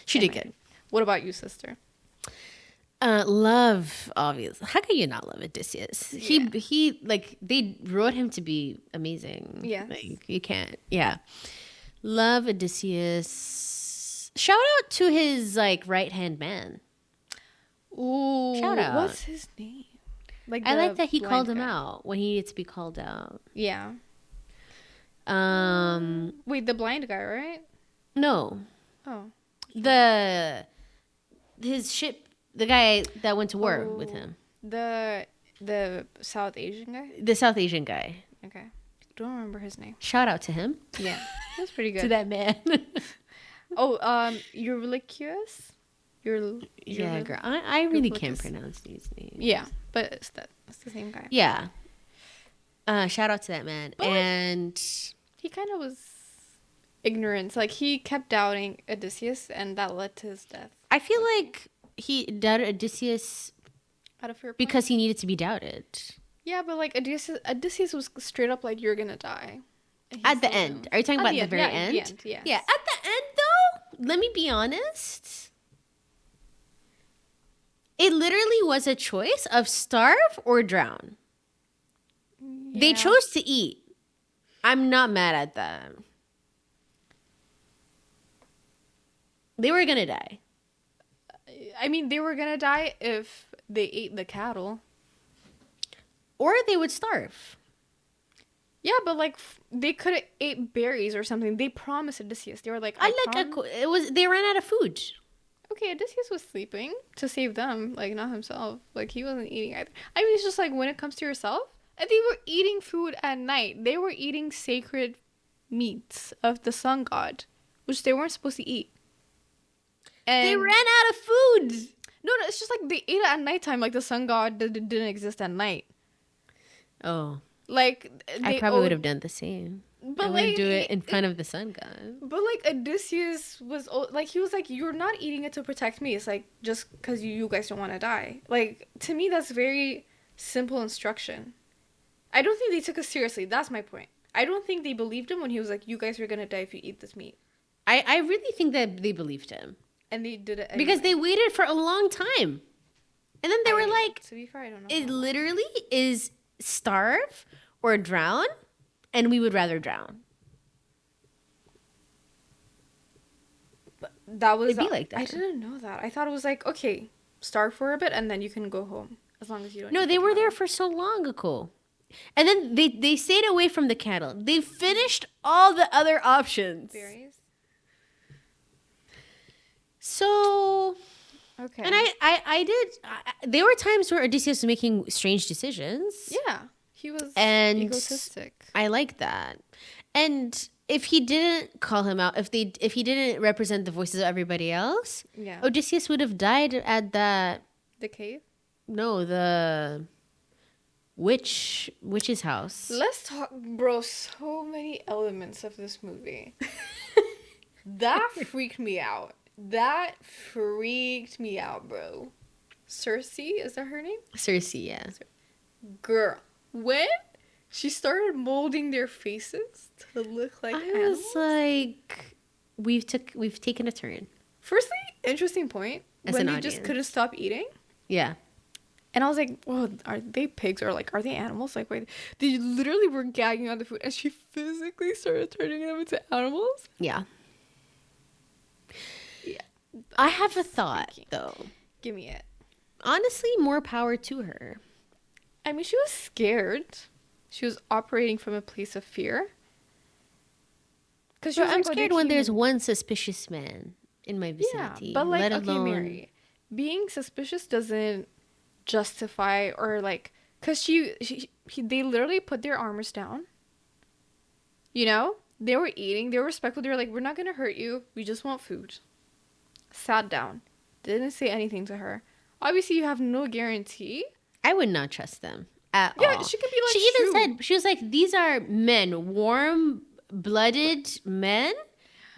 She did good. What about you, sister? Love, obviously. How can you not love Odysseus? Yeah. He like, they wrote him to be amazing. Yeah. Like, you can't. Yeah. Love Odysseus. Shout out to his, like, right-hand man. Ooh. Shout out. What's his name? Like, I like that he called him out when he needed to be called out. Yeah. Wait, the blind guy, right? No. Oh. His ship. The guy that went to war with him. The South Asian guy? The South Asian guy. Okay. Don't remember his name. Shout out to him. Yeah. That's pretty good. To that man. Eurylochus? Yeah, girl. I really can't pronounce these names. Yeah, but it's the same guy. Yeah. Shout out to that man. But and he kind of was ignorant. Like, he kept doubting Odysseus, and that led to his death. I feel like he doubted Odysseus out of fear because he needed to be doubted. Yeah, but, like, Odysseus was straight up like, you're gonna die. At the end. Are you talking about the very end? At the end, yes. Yeah, at the end, though, let me be honest. It literally was a choice of starve or drown. Yeah. They chose to eat. I'm not mad at that. They were gonna die. I mean, they were gonna die if they ate the cattle. or they would starve. Yeah, but like they could have ate berries or something. They promised Odysseus. They were like, They ran out of food. okay, Odysseus was sleeping to save them, like not himself. Like he wasn't eating either. I mean, it's just like when it comes to yourself, and they were eating food at night. They were eating sacred meats of the sun god, which they weren't supposed to eat. And They ran out of food. no, it's just like they ate it at nighttime. Like the sun god didn't exist at night. Oh, Like I probably would have done the same. But I like, would do it in front of the sun god. But like Odysseus was like, he was like, you're not eating it to protect me. It's like just because you guys don't want to die. Like to me, that's very simple instruction. I don't think they took it seriously. That's my point. I don't think they believed him when he was like, you guys are gonna die if you eat this meat. I really think that they believed him. And they did it anyway. Because they waited for a long time. And then they were like, to be fair, I don't know. it literally is starve or drown, and we would rather drown. But that was... It'd be like that. I didn't know that. I thought it was like, okay, starve for a bit and then you can go home. As long as you don't... No, they were there for so long ago. And then they stayed away from the cattle. They finished all the other options. Berries? So... Okay. And there were times where Odysseus was making strange decisions. Yeah. He was And egotistic. I like that. And if he didn't call him out, if he didn't represent the voices of everybody else, Yeah. Odysseus would have died at that. The cave? No, the witch's house. Let's talk, bro. So many elements of this movie. That freaked me out. That freaked me out, bro. Circe, is that her name? Circe, yeah. Girl, when she started molding their faces to look like animals. Was like, we've taken a turn. Firstly, interesting point. As when an they just audience. couldn't stop eating. Yeah. And I was like, well, are they pigs or like, are they animals? Like, wait, they literally were gagging on the food and she physically started turning them into animals? Yeah. Yeah. I have a thought, though. Give me it. Honestly, more power to her. I mean, she was scared. She was operating from a place of fear. Because I'm scared when there's one suspicious man in my vicinity. Yeah, but like, let okay, alone... Mary, being suspicious doesn't justify or like, because they literally put their armors down. You know, they were eating, they were respectful. They were like, we're not gonna hurt you. We just want food. Sat down, didn't say anything to her. Obviously, you have no guarantee. I would not trust them at all. Yeah, she could be like. She even said, she was like, these are men, warm-blooded men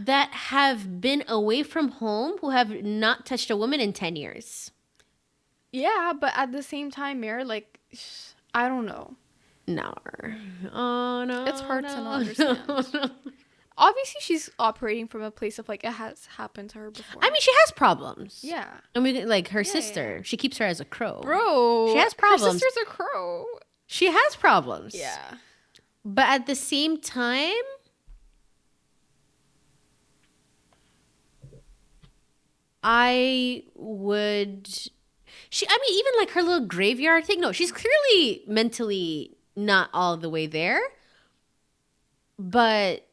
that have been away from home, who have not touched a woman in 10 years. Yeah, but at the same time, Mary, like, I don't know. No. Oh, no. It's hard to not no, understand. no. Obviously, she's operating from a place of like, it has happened to her before. I mean, she has problems. Yeah. I mean, like her Yeah, sister, she keeps her as a crow. Bro. She has problems. Her sister's a crow. She has problems. Yeah. But at the same time, I would... I mean, even like her little graveyard thing. No, she's clearly mentally not all the way there. But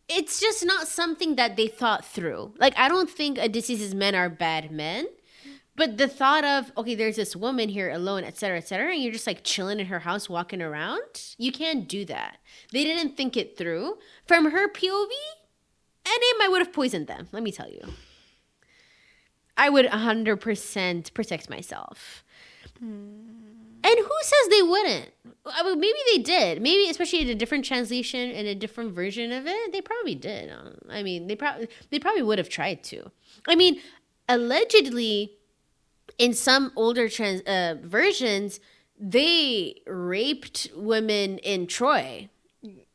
it's just not something that they thought through. Like, I don't think Odysseus' men are bad men. But the thought of, okay, there's this woman here alone, et cetera, and you're just like chilling in her house, walking around. You can't do that. They didn't think it through. From her POV, and I would have poisoned them, let me tell you. I would 100% protect myself. And who says they wouldn't? I mean, maybe they did. Maybe, especially in a different translation and a different version of it, they probably did. I mean, they probably would have tried to. I mean, allegedly, in some older versions, they raped women in Troy.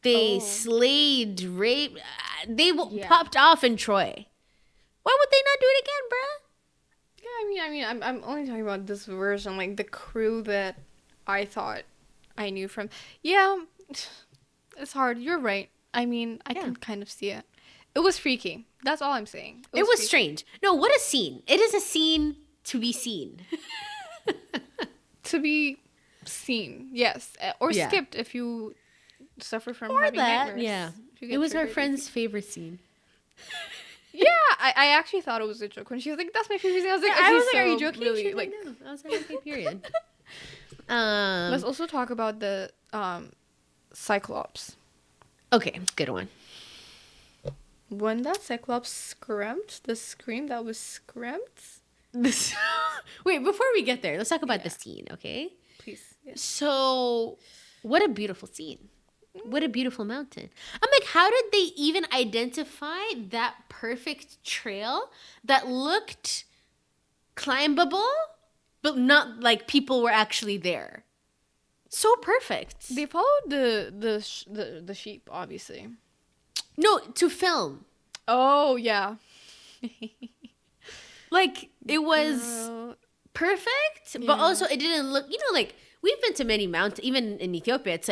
They slayed, raped. They popped off in Troy. Why would they not do it again, bruh? Yeah, I mean, I'm only talking about this version, like the crew that I thought I knew from. Yeah, it's hard. You're right. I mean, I can kind of see it. It was freaky. That's all I'm saying. It was strange. No, what a scene. It is a scene to be seen. to be seen, yes, or Yeah. skipped if you suffer from Or having that, nightmares. yeah. If you get It was our triggered friend's easy. favorite scene. Yeah, I actually thought it was a joke when she was like, "That's my favorite scene." I was like, Yeah, I was "Okay, like, are you so joking? really, She was like, no. I was like, okay, period. let's also talk about the Cyclops. Okay, good one. When that Cyclops screamed, the scream that was screamed. This Wait, before we get there, let's talk about Yeah. the scene, okay? Please, yes. So, what a beautiful scene. What a beautiful mountain. I'm like, how did they even identify that perfect trail that looked climbable, but not like people were actually there? So perfect. They followed the sheep, obviously. No, to film. Oh yeah. Like, it was Girl. perfect, Yeah. but also it didn't look, like we've been to many mountains, even in Ethiopia, it's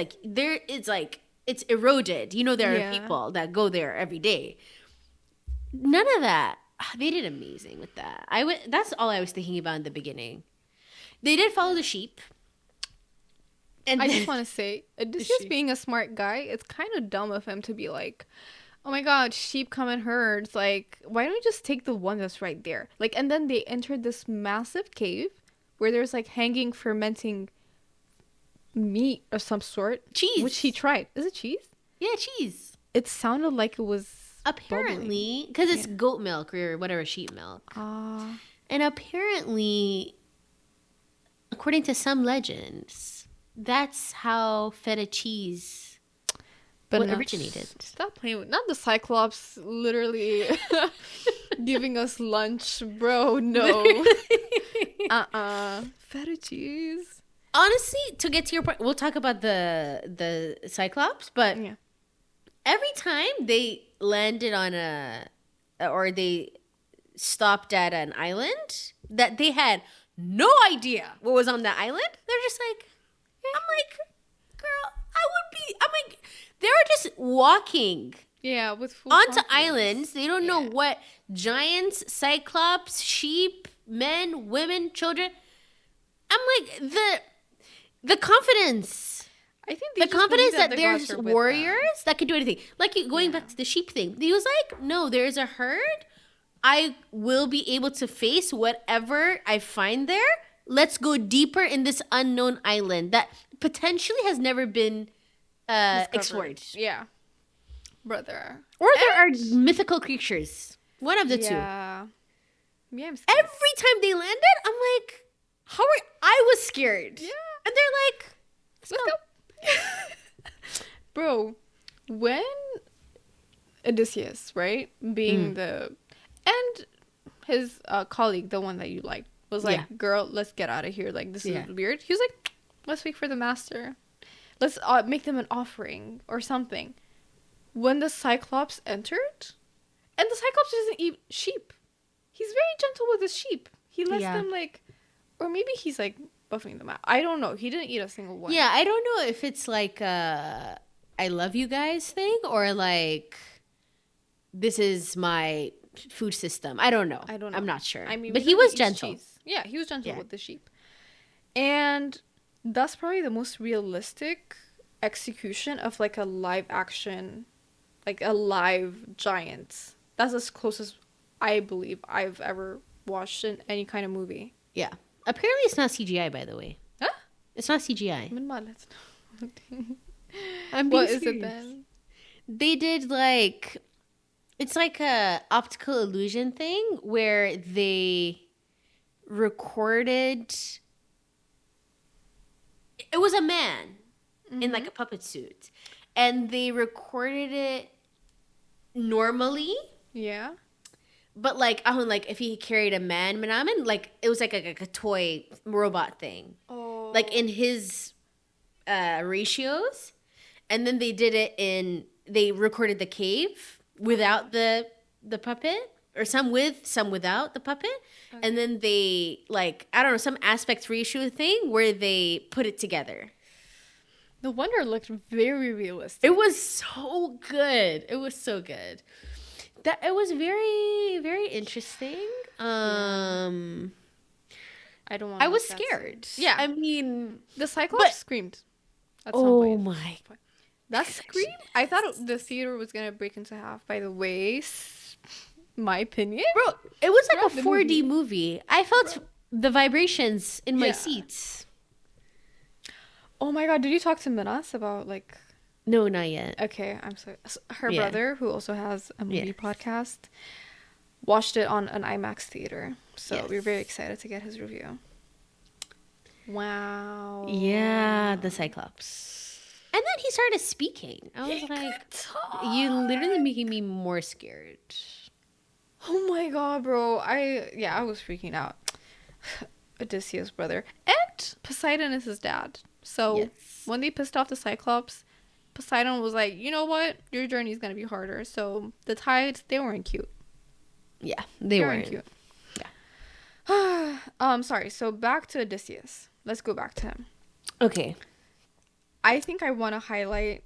like it's eroded. There Yeah. are people that go there every day. None of that. They did amazing with that. That's all I was thinking about in the beginning. They did follow the sheep. And I then- just want to say, Odysseus sheep. being a smart guy, it's kind of dumb of him to be like, "Oh my God, sheep come in herds. Like, why don't we just take the one that's right there?" Like, and then they entered this massive cave where there's like hanging fermenting meat of some sort, Cheese. which he tried. Is it cheese? Yeah, cheese. It sounded like it was Apparently, because it's goat milk or whatever, sheep milk. And apparently, according to some legends, that's how feta cheese originated. Stop playing with not the Cyclops literally giving us lunch, bro. No. Feta cheese. Honestly, to get to your point, we'll talk about the Cyclops, but Yeah. every time they landed on or they stopped at an island that they had no idea what was on that island, they're just like, I'm like, girl, I'm like, they're just walking Yeah, with full onto confidence. islands. They don't know Yeah. what giants, cyclops, sheep, men, women, children. I'm like, the confidence. I think The just confidence believe that the gods there's are with warriors that can do anything. Like going back to the sheep thing. He was like, no, there's a herd. I will be able to face whatever I find there. Let's go deeper in this unknown island that potentially has never been them. explored. Yeah. Brother. Or there are mythical creatures. One of the two. Yeah. Yeah, I'm scared. Every time they landed, I'm like, I was scared. Yeah. And they're like, Let's go. Bro, when Odysseus, right, being and his colleague, the one that you liked, was like, Yeah. "Girl, let's get out of here. Like, this Yeah. is weird." He was like, "Let's wait for the master. Let's make them an offering or something." When the Cyclops entered, and the Cyclops doesn't eat sheep. He's very gentle with his sheep. He lets Yeah. them like, or maybe he's like buffing them out. I don't know. He didn't eat a single one. yeah, I don't know if it's like I love you guys thing or like this is my food system. I don't know. I don't know. I'm not sure. I mean, but we he know was eats gentle. cheese. Yeah, he was gentle Yeah. with the sheep. And that's probably the most realistic execution of like a live action, like a live giant. That's as close as I believe I've ever watched in any kind of movie. Yeah. Apparently it's not CGI, by the way. Huh? It's not CGI. Min malet. I'm being What is it serious. then? They did like it's like a optical illusion thing where they recorded it was a man in like a puppet suit and they recorded it normally Yeah. but like if he carried a man manaman, like it was like a toy robot thing Oh. like in his ratios, and then they recorded the cave without the puppet, or some with, some without the puppet, and then they like I don't know some aspect ratio thing where they put it together. The Wonder looked very realistic. It was so good. It was so good. That it was very very interesting. I don't want. I was that scene. scared. Yeah, I mean, the Cyclops screamed at some oh point. my. That scream! I thought the theater was gonna break into half. By the way, my opinion. Bro, it was like Throughout a the 4D movie. I felt the vibrations in my Yeah. seats. Oh my god! Did you talk to Minas about like? No, not yet. Okay, I'm sorry. Her Yeah. brother, who also has a movie Yes. podcast, watched it on an IMAX theater. So Yes. we're very excited to get his review. Wow. Yeah, the Cyclops. And then he started speaking. I was like, you literally making me more scared. Oh my god, bro. I was freaking out. Odysseus' brother. And Poseidon is his dad. So Yes. when they pissed off the Cyclops, Poseidon was like, you know what? Your journey's gonna be harder. So the tides, they weren't cute. Yeah, they weren't. cute. Yeah. Sorry. So back to Odysseus. Let's go back to him. Okay. I think I want to highlight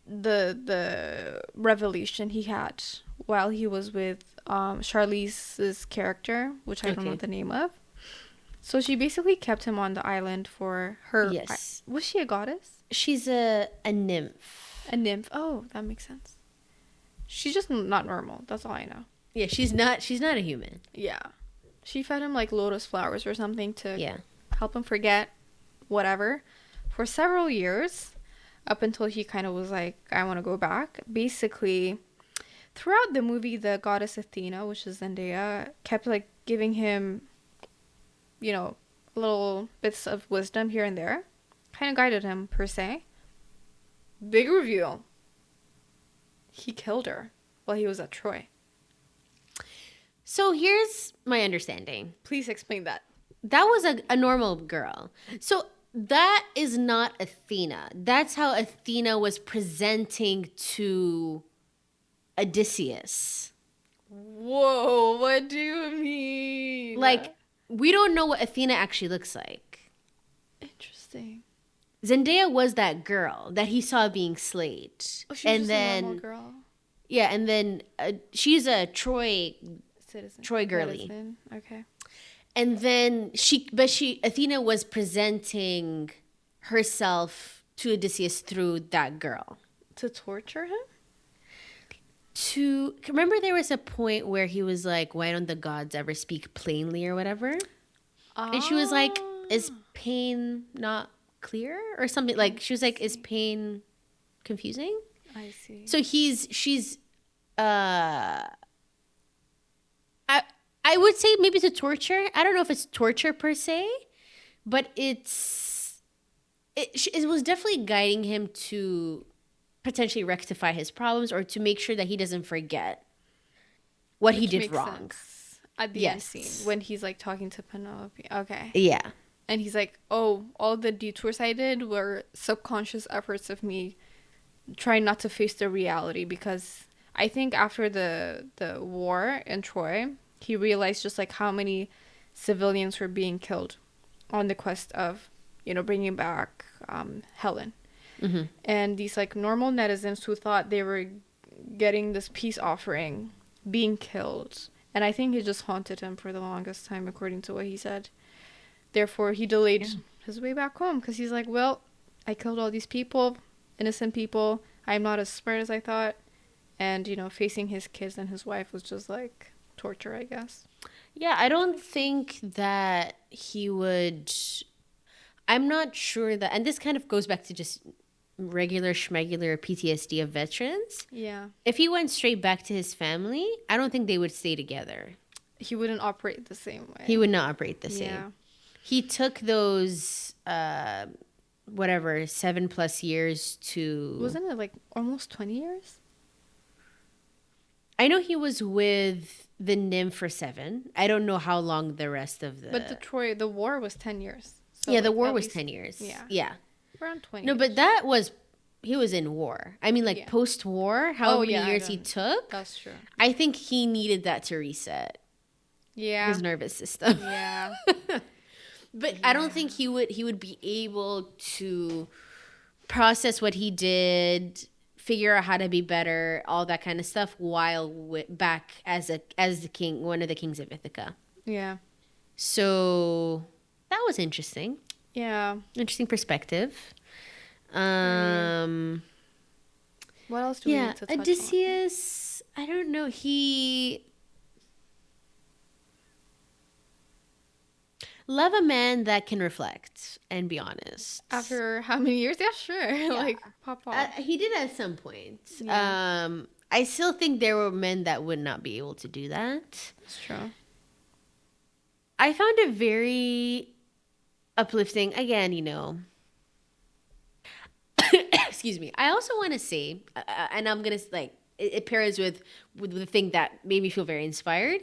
the revelation he had while he was with Charlize's character, which I don't know Okay. the name of. So she basically kept him on the island for her. Yes. Was she a goddess? She's a nymph. A nymph. Oh, that makes sense. She's just not normal. That's all I know. Yeah, she's not a human. Yeah. She fed him like lotus flowers or something to Yeah. help him forget whatever for several years, up until he kind of was like, I want to go back. Basically, throughout the movie, the goddess Athena, which is Zendaya, kept like giving him, little bits of wisdom here and there. Kind of guided him, per se. Big reveal. He killed her while he was at Troy. So here's my understanding. Please explain that. That was a normal girl. So that is not Athena. That's how Athena was presenting to Odysseus. Whoa, what do you mean? Like, we don't know what Athena actually looks like. Interesting. Zendaya was that girl that he saw being slayed. Oh, she's just a normal girl. Yeah, and then she's a Troy Citizen. girly. Citizen. Okay. And then Athena was presenting herself to Odysseus through that girl. To torture him? Remember there was a point where he was like, why don't the gods ever speak plainly or whatever? And she was like, is pain not clear or something? Like, she was like, is pain confusing? I see. So I would say maybe to torture. I don't know if it's torture per se, but it was definitely guiding him to potentially rectify his problems or to make sure that he doesn't forget what he did wrong. Sense. At the end scene, when he's like talking to Penelope. Okay. Yeah. And he's like, oh, all the detours I did were subconscious efforts of me trying not to face the reality, because I think after the war in Troy, he realized just like how many civilians were being killed on the quest of, bringing back Helen. Mm-hmm. And these like normal netizens who thought they were getting this peace offering being killed. And I think it just haunted him for the longest time, according to what he said. Therefore, he delayed his way back home because he's like, well, I killed all these people, innocent people. I'm not as smart as I thought. And, facing his kids and his wife was just like torture, I guess. Yeah, I don't think that he would. I'm not sure that. And this kind of goes back to just regular schmegular PTSD of veterans. Yeah. If he went straight back to his family, I don't think they would stay together. He wouldn't operate the same way. He would not operate the same. Yeah. He took those 7+ years to. Wasn't it like almost 20 years? I know he was with the nymph for 7. I don't know how long the rest of the. But the war was 10 years. So yeah, the like, war at was least- 10 years. Yeah. Yeah. Around 20. No, but he was in war. I mean, like Yeah. post-war, how many yeah, years he took. That's true. I think he needed that to reset Yeah. his nervous system. Yeah. But I don't think he would be able to process what he did, figure out how to be better, all that kind of stuff, while back as the king, one of the kings of Ithaca. Yeah. So that was interesting. Yeah. Interesting perspective. What else do we Yeah, need to touch on? Odysseus, I don't know. He love a man that can reflect and be honest. After how many years? Yeah, sure. Yeah. Like, pop off. He did at some point. Yeah. I still think there were men that would not be able to do that. It's true. I found it very uplifting. Again, excuse me. I also want to say, and I'm gonna like it pairs with the thing that made me feel very inspired.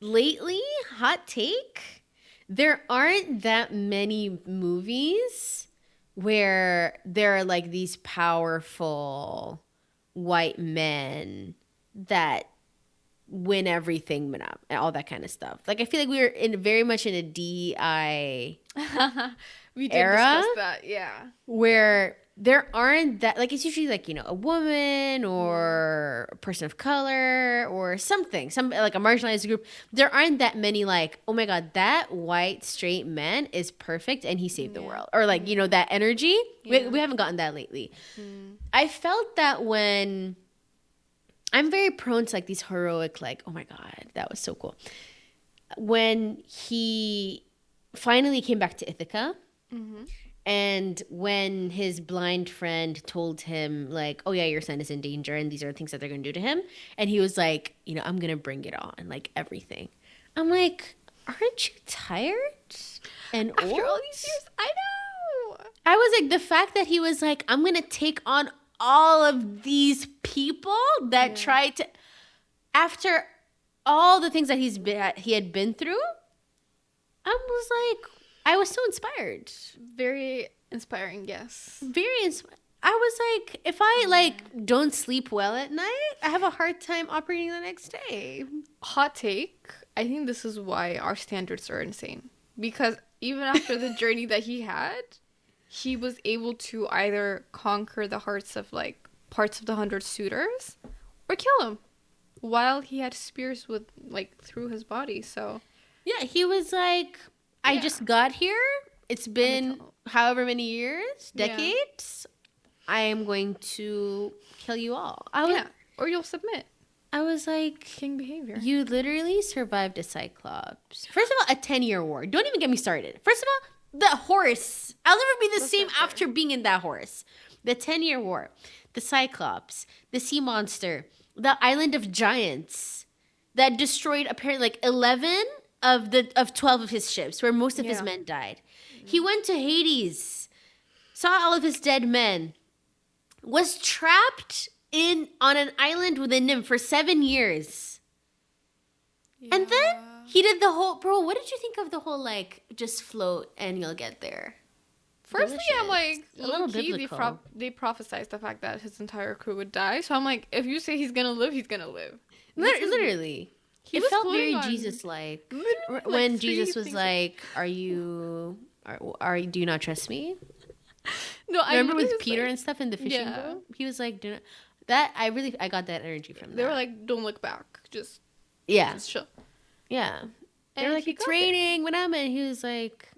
Lately, hot take, there aren't that many movies where there are like these powerful white men that win everything and all that kind of stuff. Like I feel like we were very much in a DI We did era discuss that, yeah. where there aren't that, like, it's usually like, a woman or a person of color or something, some like a marginalized group. There aren't that many like, oh my God, that white straight man is perfect and he saved the world. Or like, that energy. Yeah. We haven't gotten that lately. I felt that when I'm very prone to like these heroic, like, oh my God, that was so cool. When he finally came back to Ithaca, and when his blind friend told him, like, oh yeah, your son is in danger and these are the things that they're going to do to him. And he was like, I'm going to bring it on, like everything. I'm like, aren't you tired and old? After all these years, I know. I was like, the fact that he was like, I'm going to take on all of these people that tried to, after all the things that he had been through, I was so inspired. Very inspiring, yes. Very inspired. I was like, if I like don't sleep well at night, I have a hard time operating the next day. Hot take, I think this is why our standards are insane. Because even after the journey that he had, he was able to either conquer the hearts of like parts of the 100 suitors or kill him while he had spears with like through his body. So yeah, he was like, I just got here. It's been however many years, decades. I am going to kill you all. Or you'll submit. I was like, king behavior. You literally survived a Cyclops. First of all, a 10-year war. Don't even get me started. First of all, the horse. I'll never be the same after being in that horse. The 10-year war, the Cyclops, the sea monster, the island of giants that destroyed apparently like 11 of 12 of his ships, where most of his men died. He went to Hades, saw all of his dead men, was trapped on an island with a nymph for 7 years. Yeah. And then he did the whole, bro, what did you think of the whole, like, just float and you'll get there? Firstly, Delicious. I'm like, a little biblical. They prophesized the fact that his entire crew would die. So I'm like, if you say he's gonna live, he's gonna live. Literally. It felt very Jesus-like. When Jesus was like, do you not trust me? No, I remember with Peter and stuff in the fishing boat? He was like, I got that energy from that. They were like, don't look back. Just chill. Yeah. They were like, it's raining. When I'm in, he was like,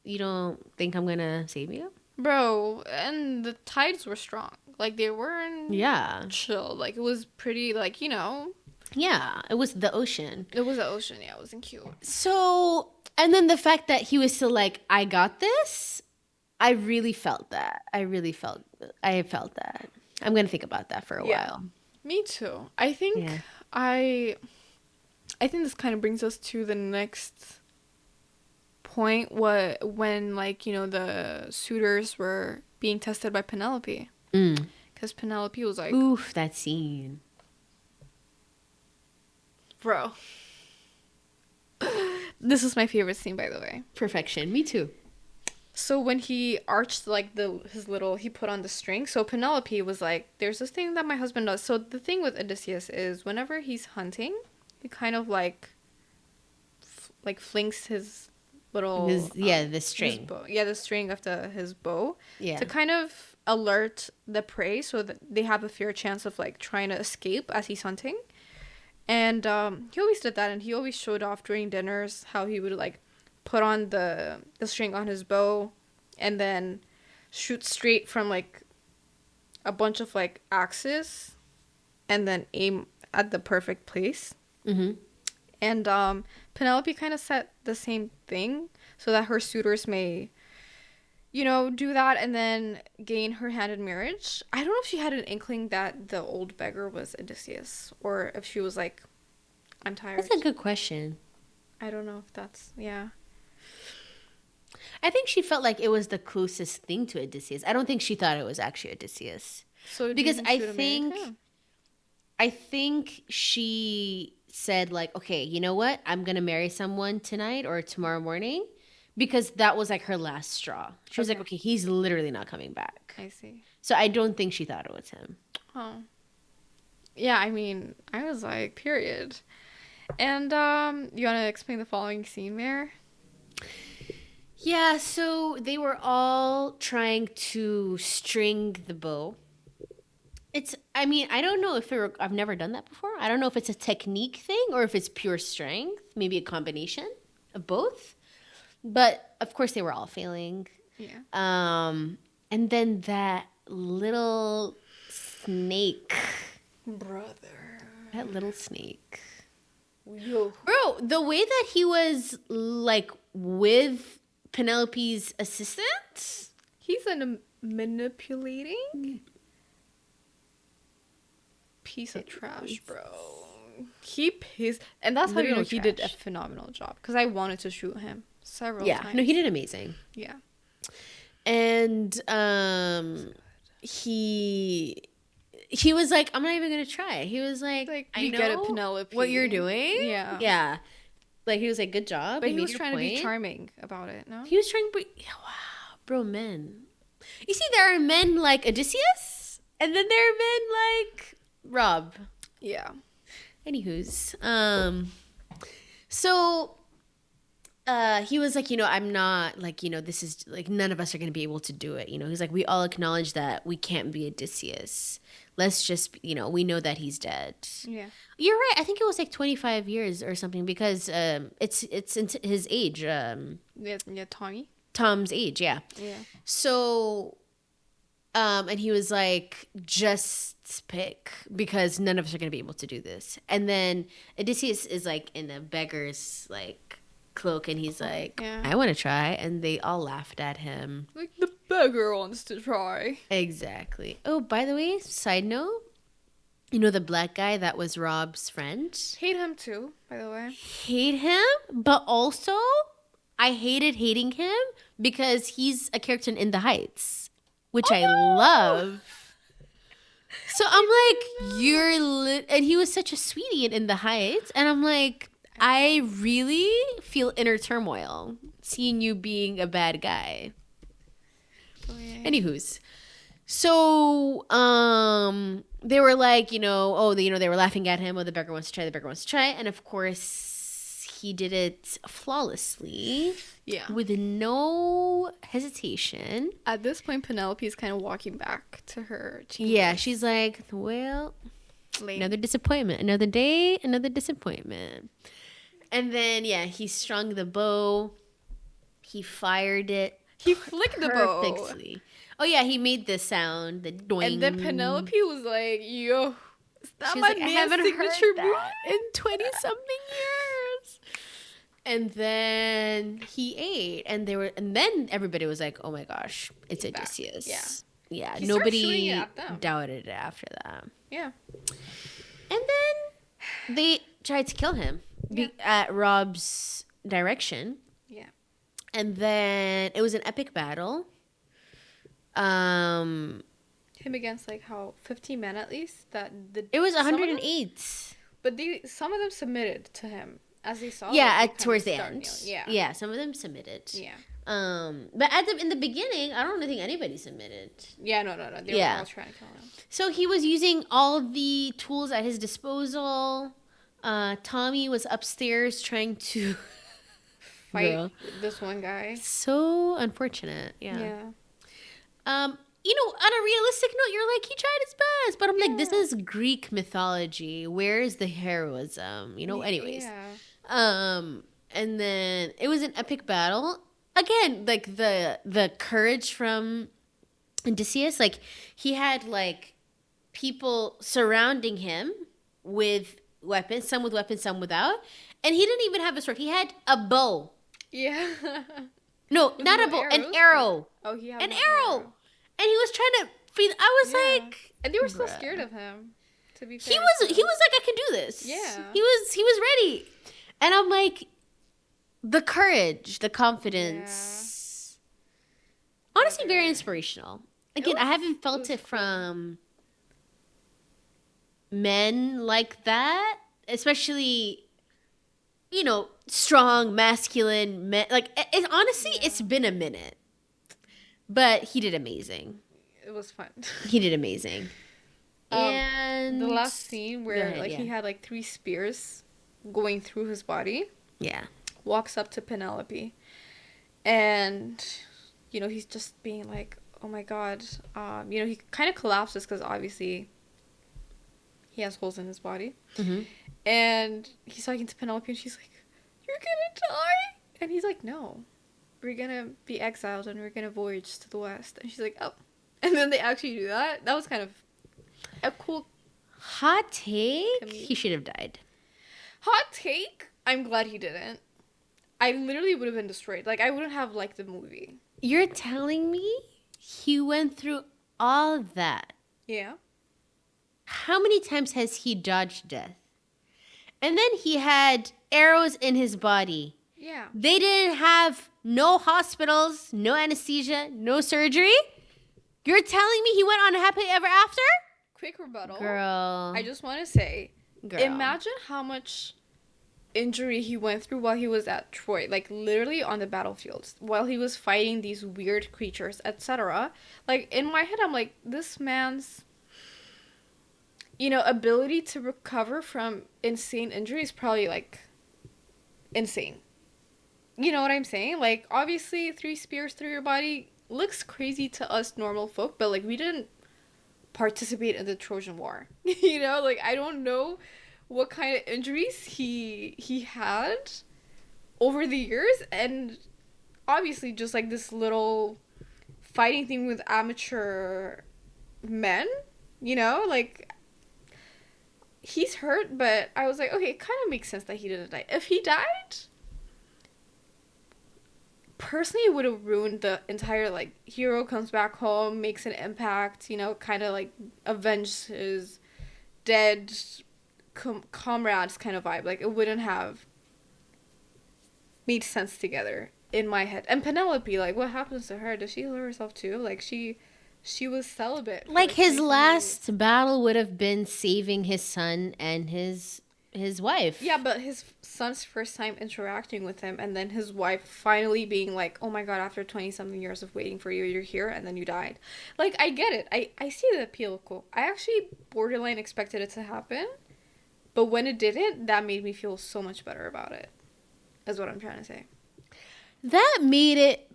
you don't think I'm going to save you? Bro, and the tides were strong. Like, they weren't chill. Like, it was pretty, like, Yeah, it was the ocean. It was the ocean, yeah. It wasn't cute. So, and then the fact that he was still like, I got this, I really felt that. I felt that. I'm going to think about that for a while. Me too. I think I think this kind of brings us to the next point when like, the suitors were being tested by Penelope. Because Penelope was like... Oof, that scene. Bro. This is my favorite scene, by the way. Perfection. Me too. So when he arched like he put on the string. So Penelope was like, there's this thing that my husband does. So the thing with Odysseus is whenever he's hunting, he kind of like flings his little... the string. The string of his bow. Yeah. To kind of alert the prey so that they have a fair chance of like trying to escape as he's hunting. And he always did that, and he always showed off during dinners how he would like put on the string on his bow and then shoot straight from like a bunch of like axes and then aim at the perfect place. Mm-hmm. And Penelope kind of said the same thing so that her suitors may, do that and then gain her hand in marriage. I don't know if she had an inkling that the old beggar was Odysseus or if she was like, I'm tired. That's a good question. I don't know if that's, yeah. I think she felt like it was the closest thing to Odysseus. I don't think she thought it was actually Odysseus. So because I think she said like, okay, you know what? I'm going to marry someone tonight or tomorrow morning because that was like her last straw. She was like, okay, he's literally not coming back. I see. So I don't think she thought it was him. Oh. Yeah, I mean, I was like, period. And you want to explain the following scene, Mare? Yeah, so they were all trying to string the bow. I don't know if I've never done that before. I don't know if it's a technique thing or if it's pure strength. Maybe a combination of both. But, of course, they were all failing. Yeah. And then that little snake. Brother. That little snake. Yo. Bro, the way that he was, like, with Penelope's assistant. He's a manipulating piece of trash, bro. He pissed. And that's how you know he did a phenomenal job. Because I wanted to shoot him several times. No, he did amazing. Yeah. And he was like, I'm not even gonna try. He was like I know get it, Penelope. what you're doing. Yeah. Like he was like, good job. But he was trying to be charming about it. No, he was trying to be. Wow, bro, men. You see, there are men like Odysseus, and then there are men like Rob. Yeah. Anywho's, so. He was like, I'm not like, this is like, none of us are going to be able to do it. He's like, we all acknowledge that we can't be Odysseus. Let's just, we know that he's dead. Yeah. You're right. I think it was like 25 years or something because it's in his age. Yeah, Tom's age, yeah. Yeah. So, and he was like, just pick because none of us are going to be able to do this. And then Odysseus is like in a beggar's like cloak and he's like, I want to try, and they all laughed at him like the beggar wants to try. Exactly. Oh, by the way, side note, the black guy that was Rob's friend, hate him too, by the way. Hate him, but also I hated hating him because he's a character in The Heights, which I love. So I'm like, you're lit, and he was such a sweetie in The Heights, and I'm like, I really feel inner turmoil seeing you being a bad guy. Oh, yeah. Anywho's. So, they were like, they were laughing at him. Oh, the beggar wants to try. And of course, he did it flawlessly. Yeah. With no hesitation. At this point, Penelope is kind of walking back to her chamber. Yeah, she's like, well, another disappointment. Another day, another disappointment. And then, he strung the bow. He fired it. He flicked the bow. Perfectly. Oh, yeah, he made the sound, the doing. And then Penelope was like, yo, is that She's my like, man's I haven't signature heard that in 20-something years. And then he ate. And then everybody was like, oh, my gosh, it's Odysseus. Yeah, nobody doubted it after that. Yeah. And then they tried to kill him. At Rob's direction. Yeah. And then it was an epic battle. Him against 15 men at least. It was 108. But some of them submitted to him as they saw. Yeah, towards the end. Yeah. Yeah, some of them submitted. Yeah. But in the beginning, I don't think anybody submitted. Yeah, no. They were all trying to kill him. So he was using all the tools at his disposal. Tommy was upstairs trying to fight this one guy. So unfortunate. Yeah. on a realistic note, you're like, he tried his best. But I'm like, this Yeah. is Greek mythology. Where is the heroism? Anyways. Yeah. And then it was an epic battle. Again, like the courage from Odysseus, like he had like people surrounding him with weapons, some with weapons, some without. And he didn't even have a sword. He had a bow. Yeah. No, With not no a bow, an arrows? arrow. Oh, he had An no arrow. And he was trying to feed. I was Yeah. like, And they were still bruh. scared of him. To be He fair, was so- he was like, I can do this. Yeah. He was ready. And I'm like, the courage, the confidence. Honestly, very inspirational. Again, I haven't felt it cool. from men like that, especially strong, masculine men. Like honestly, it's been a minute. But he did amazing. It was fun. He did amazing. And The last scene Go where ahead, he had like 3 spears going through his body, yeah. walks up to Penelope, and he's just being like, oh my god, he kind of collapses because obviously he has holes in his body. Mm-hmm. And he's talking to Penelope, and she's like, you're gonna die? And he's like, no, we're gonna be exiled and we're gonna voyage to the west. And she's like, oh. And then they actually do that. That was kind of a cool Hot take, Comedian. he should have died. hot take. I'm glad he didn't. I literally would have been destroyed. Like, I wouldn't have liked the movie. You're telling me he went through all that? Yeah. How many times has he dodged death? And then he had arrows in his body. Yeah. They didn't have no hospitals, no anesthesia, no surgery. You're telling me he went on a happily ever after? Quick rebuttal. Girl. I just want to say, Girl. imagine how much injury he went through while he was at Troy, like literally on the battlefield, while he was fighting these weird creatures, etc. Like, in my head, I'm like, this man's ability to recover from insane injuries probably like insane. You know what I'm saying? Like, obviously 3 spears through your body looks crazy to us normal folk, but like, we didn't participate in the Trojan War. Like, I don't know what kind of injuries he had over the years, and obviously just like this little fighting thing with amateur men, like, he's hurt, but I was like, okay, it kind of makes sense that he didn't die. If he died, personally, it would have ruined the entire, like, hero comes back home, makes an impact, kind of like avenge his dead comrades kind of vibe. Like, it wouldn't have made sense together in my head. And Penelope, like, what happens to her? Does she kill herself too? Like, she was celibate. Like, his 23 last years. battle would have been saving his son and his wife. Yeah, but his son's first time interacting with him, and then his wife finally being like, oh my god, after 20-something years of waiting for you, you're here, and then you died. Like, I get it. I see the appeal. Cool. I actually borderline expected it to happen, but when it didn't, that made me feel so much better about it, is what I'm trying to say. That made it,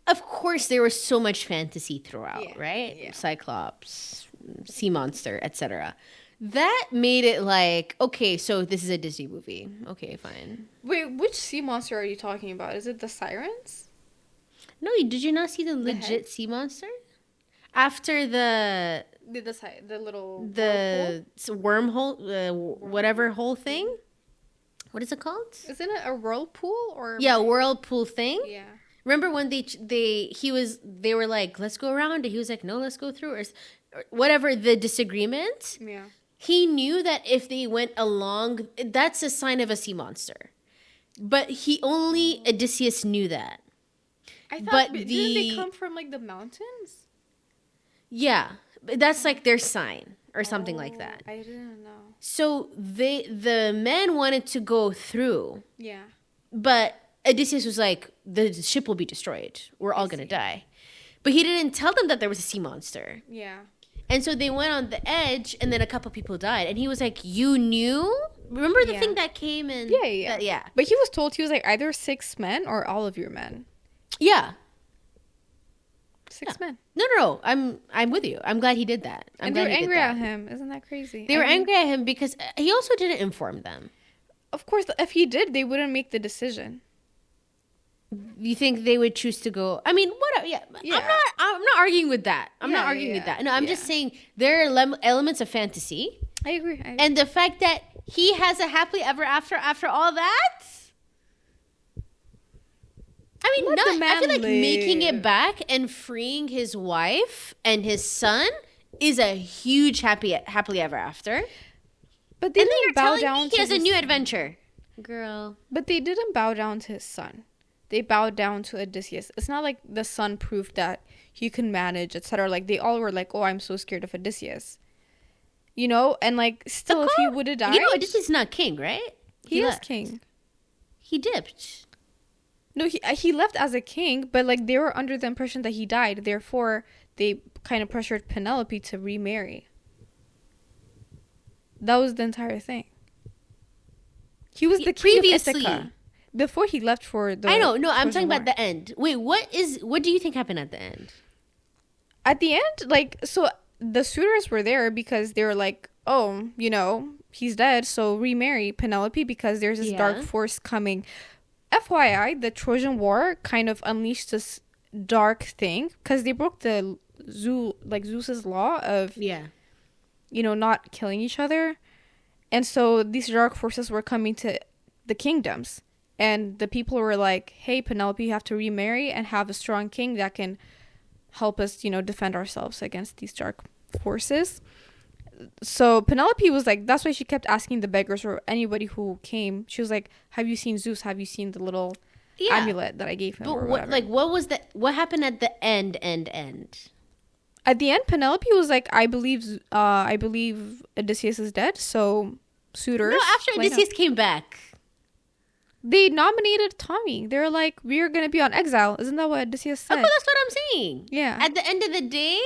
of course, there was so much fantasy throughout, Yeah, right? yeah. Cyclops, sea monster, etc. That made it like, okay, so this is a Disney movie. Okay, fine. Wait, which sea monster are you talking about? Is it the sirens? No, did you not see the legit head? sea monster? After the The little wormhole, whatever whole thing? What is it called? Isn't it a whirlpool or? Yeah, whirlpool thing. Yeah. Remember when they were like, let's go around, and he was like, no, let's go through, or whatever the disagreement. Yeah. He knew that if they went along, that's a sign of a sea monster. But Odysseus knew that. I thought, But didn't the- they come from like the mountains? Yeah, but that's like their sign or something like that. I didn't know. So the men wanted to go through, Yeah. but Odysseus was like, the ship will be destroyed. We're all going to die. But he didn't tell them that there was a sea monster. Yeah. And so they went on the edge, and then a couple people died. And he was like, you knew? Remember the Yeah. thing that came in? Yeah. Yeah. But he was told, he was like, either 6 men or all of your men. Yeah. 6 men. No. I'm with you. I'm glad he did that. And they were angry at him. Isn't that crazy? They were angry at him because he also didn't inform them. Of course, if he did, they wouldn't make the decision. You think they would choose to go? I mean, what? Yeah. I'm not arguing with that. I'm not arguing with that. No, I'm just saying there are elements of fantasy. I agree. And the fact that he has a happily ever after all that. I mean, I feel like making it back and freeing his wife and his son is a huge happily ever after. But they didn't bow down to he has a new adventure. Girl. But they didn't bow down to his son. They bowed down to Odysseus. It's not like the son proved that he can manage, etc. Like, they all were like, oh, I'm so scared of Odysseus. You know? And, like, still, if he would have died... You know, Odysseus is not king, right? He is king. He dipped. No, he left as a king, but, like, they were under the impression that he died. Therefore, they kind of pressured Penelope to remarry. That was the entire thing. He was the king of Ithaca. Before he left for the... I know. No, I'm talking about the end. Wait, what do you think happened at the end? At the end, like, so the suitors were there because they were like, oh, you know, he's dead, so remarry Penelope because there's this dark force coming. FYI, the Trojan War kind of unleashed this dark thing because they broke the Zeus's law of, you know, not killing each other. And so these dark forces were coming to the kingdoms. And the people were like, hey, Penelope, you have to remarry and have a strong king that can help us, you know, defend ourselves against these dark forces. So Penelope was like, that's why she kept asking the beggars or anybody who came. She was like, have you seen Zeus? Have you seen the little amulet that I gave him? But what happened at the end? At the end, Penelope was like, I believe Odysseus is dead. So suitors. No, after Odysseus came back. They nominated Tommy. They were like, we're going to be on exile. Isn't that what Odysseus said? Oh, that's what I'm saying. Yeah. At the end of the day,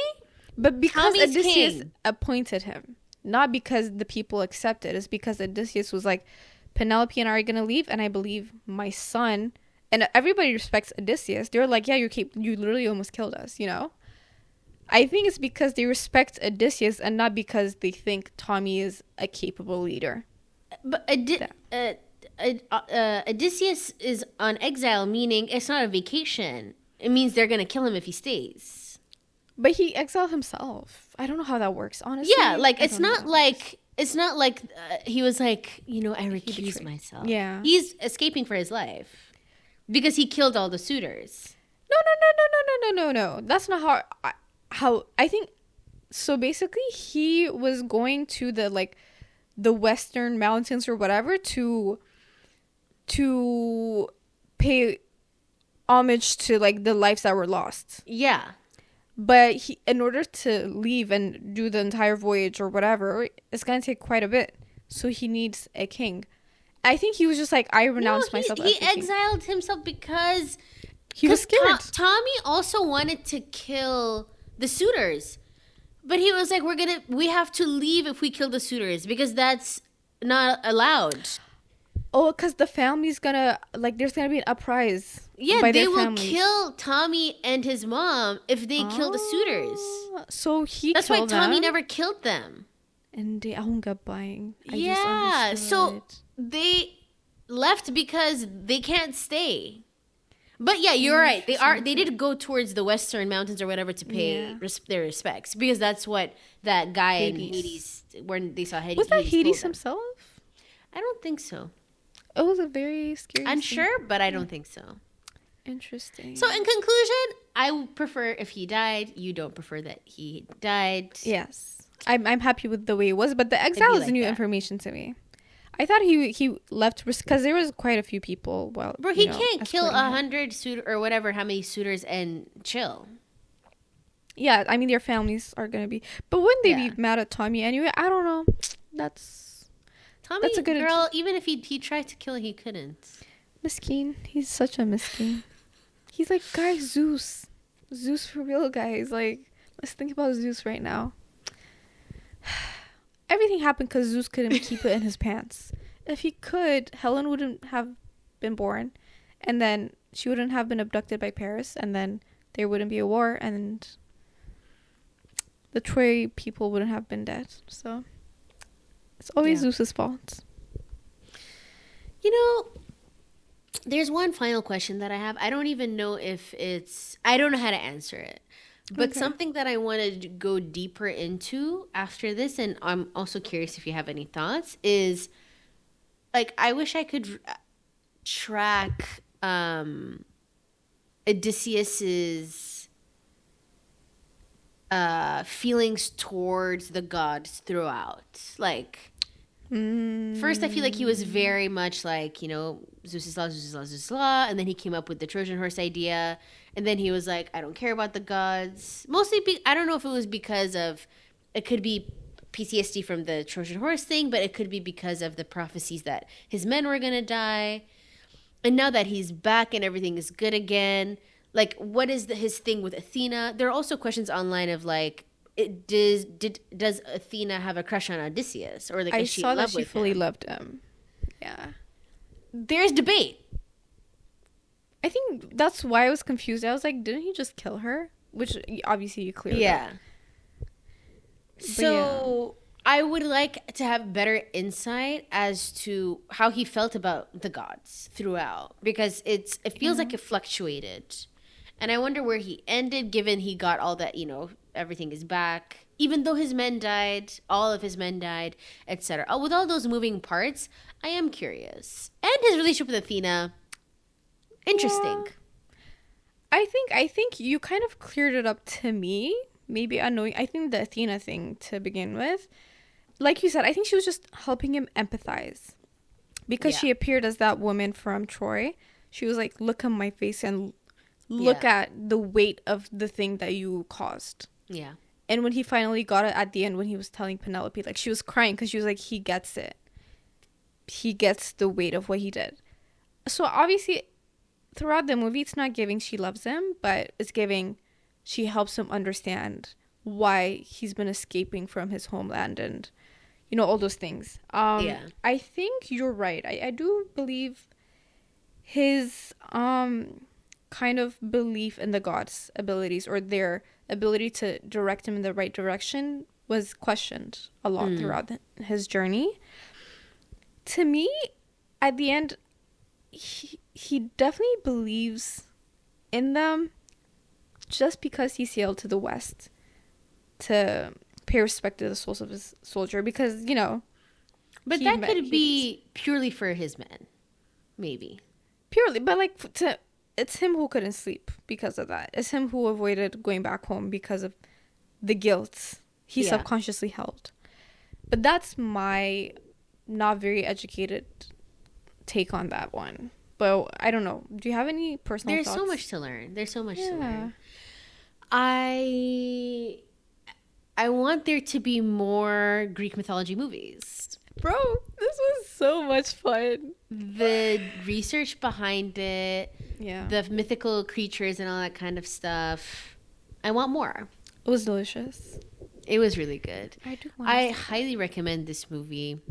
but because Tommy's Odysseus king. appointed him, not because the people accepted. It's because Odysseus was like, Penelope and I are going to leave, and I believe my son, and everybody respects Odysseus. They're like, yeah, you literally almost killed us, you know? I think it's because they respect Odysseus and not because they think Tommy is a capable leader. But Odysseus is on exile, meaning it's not a vacation. It means they're going to kill him if he stays. But he exiled himself. I don't know how that works, honestly. Yeah, like it's not like he was like, you know, I recuse myself. Yeah. He's escaping for his life because he killed all the suitors. No. That's not how I think. So basically, he was going to the Western mountains or whatever to pay homage to like the lives that were lost. Yeah. But he, in order to leave and do the entire voyage or whatever, it's going to take quite a bit. So he needs a king. I think he was just like, I renounce myself as he exiled himself because he was scared. Tommy also wanted to kill the suitors. But he was like, we have to leave if we kill the suitors because that's not allowed. Oh, because the family's gonna, like, there's gonna be an uprise. Yeah, they will kill Tommy and his mom if they kill the suitors. So that's why Tommy never killed them. And they get buying. So they left because they can't stay. But yeah, you're right. They did go towards the Western mountains or whatever to pay their respects because that's what that guy in Hades, when they saw Hades. Was that Hades himself? I don't think so. It was a very scary I'm scene. sure, but I don't think so. Interesting. So in conclusion, I would prefer if he died. You don't prefer that he died. Yes. I'm happy with the way it was, but the exile is new information to me. I thought he left because there was quite a few people. Well, bro, he can't kill 100 suitors or whatever, how many suitors and chill. Yeah, I mean their families are gonna be, but wouldn't they be mad at Tommy anyway? I don't know. That's a good girl. Even if he tried to kill, he couldn't. Miskeen. He's such a miskeen. He's like, guys, Zeus for real, guys. Like, let's think about Zeus right now. Everything happened because Zeus couldn't keep it in his pants. If he could, Helen wouldn't have been born, and then she wouldn't have been abducted by Paris, and then there wouldn't be a war, and the Troy people wouldn't have been dead. So it's always Zeus's fault. You know, there's one final question that I have. I don't even know if I don't know how to answer it. But something that I wanted to go deeper into after this, and I'm also curious if you have any thoughts, is like I wish I could track Odysseus's feelings towards the gods throughout. Like, first I feel like he was very much like, you know, Zeus is law, Zeus is law, Zeus is law, and then he came up with the Trojan horse idea, and then he was like, I don't care about the gods. Mostly, I don't know if it was because of, it could be PTSD from the Trojan horse thing, but it could be because of the prophecies that his men were gonna die. And now that he's back and everything is good again, like, what is his thing with Athena? There are also questions online of like, does Athena have a crush on Odysseus, or like I is she saw in love that she with fully him? loved him. Yeah. There's debate. I think that's why I was confused. I was like, didn't he just kill her? Which obviously you cleared Yeah. up. So I would like to have better insight as to how he felt about the gods throughout, because it feels like it fluctuated. And I wonder where he ended, given he got all that, you know, everything is back. Even though his men died, all of his men died, etc. With all those moving parts, I am curious. And his relationship with Athena, interesting. Yeah. I think you kind of cleared it up to me. Maybe unknowing. I think the Athena thing to begin with, like you said, I think she was just helping him empathize, because she appeared as that woman from Troy. She was like, look at my face and look at the weight of the thing that you caused. Yeah. And when he finally got it at the end, when he was telling Penelope, like, she was crying because she was like, he gets it. He gets the weight of what he did. So obviously, throughout the movie, it's not giving she loves him, but it's giving she helps him understand why he's been escaping from his homeland and, you know, all those things. I think you're right. I do believe his kind of belief in the gods' abilities, or their ability to direct him in the right direction, was questioned a lot throughout his journey. To me, at the end, he definitely believes in them, just because he sailed to the west to pay respect to the souls of his soldier, because, you know. But that could be purely for his men, maybe. Purely, but like, it's him who couldn't sleep because of that. It's him who avoided going back home because of the guilt he subconsciously held. But that's my not very educated take on that one. But I don't know. Do you have any personal thoughts? There's so much to learn. There's so much to learn. I want there to be more Greek mythology movies. Bro, this was so much fun. The research behind it, yeah, the mythical creatures and all that kind of stuff. I want more. It was delicious. It was really good. I highly recommend this movie.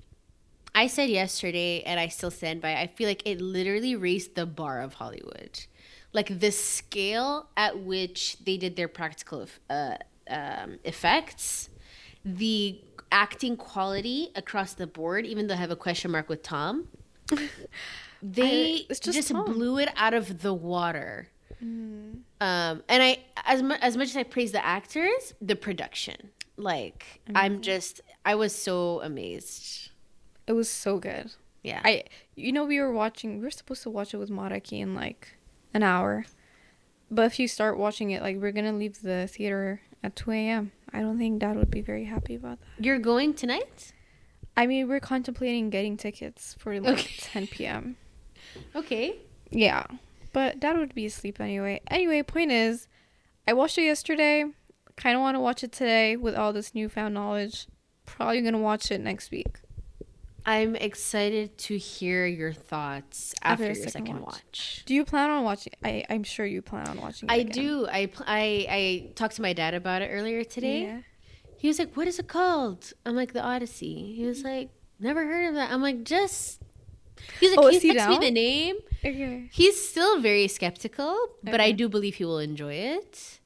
I said yesterday, and I still stand by, I feel like it literally raised the bar of Hollywood. Like, the scale at which they did their practical effects, the acting quality across the board, even though I have a question mark with Tom, they just blew it out of the water. And I, as much as I praise the actors, the production, like, I was so amazed. It was so good. Yeah. we were supposed to watch it with Maraki in like an hour. But if you start watching it, like, we're going to leave the theater at 2 a.m. I don't think Dad would be very happy about that. You're going tonight? I mean, we're contemplating getting tickets for like 10 p.m. Okay. Yeah. But Dad would be asleep anyway. Anyway, point is, I watched it yesterday. Kind of want to watch it today with all this newfound knowledge. Probably going to watch it next week. I'm excited to hear your thoughts after your second watch. Do you plan on watching? I'm sure you plan on watching it I again. do. I talked to my dad about it earlier today. Yeah. He was like, what is it called? I'm like, the Odyssey. He was like, never heard of that. I'm like, just... He's like, can you text me the name? Okay. He's still very skeptical, but I Okay. do believe he will enjoy it.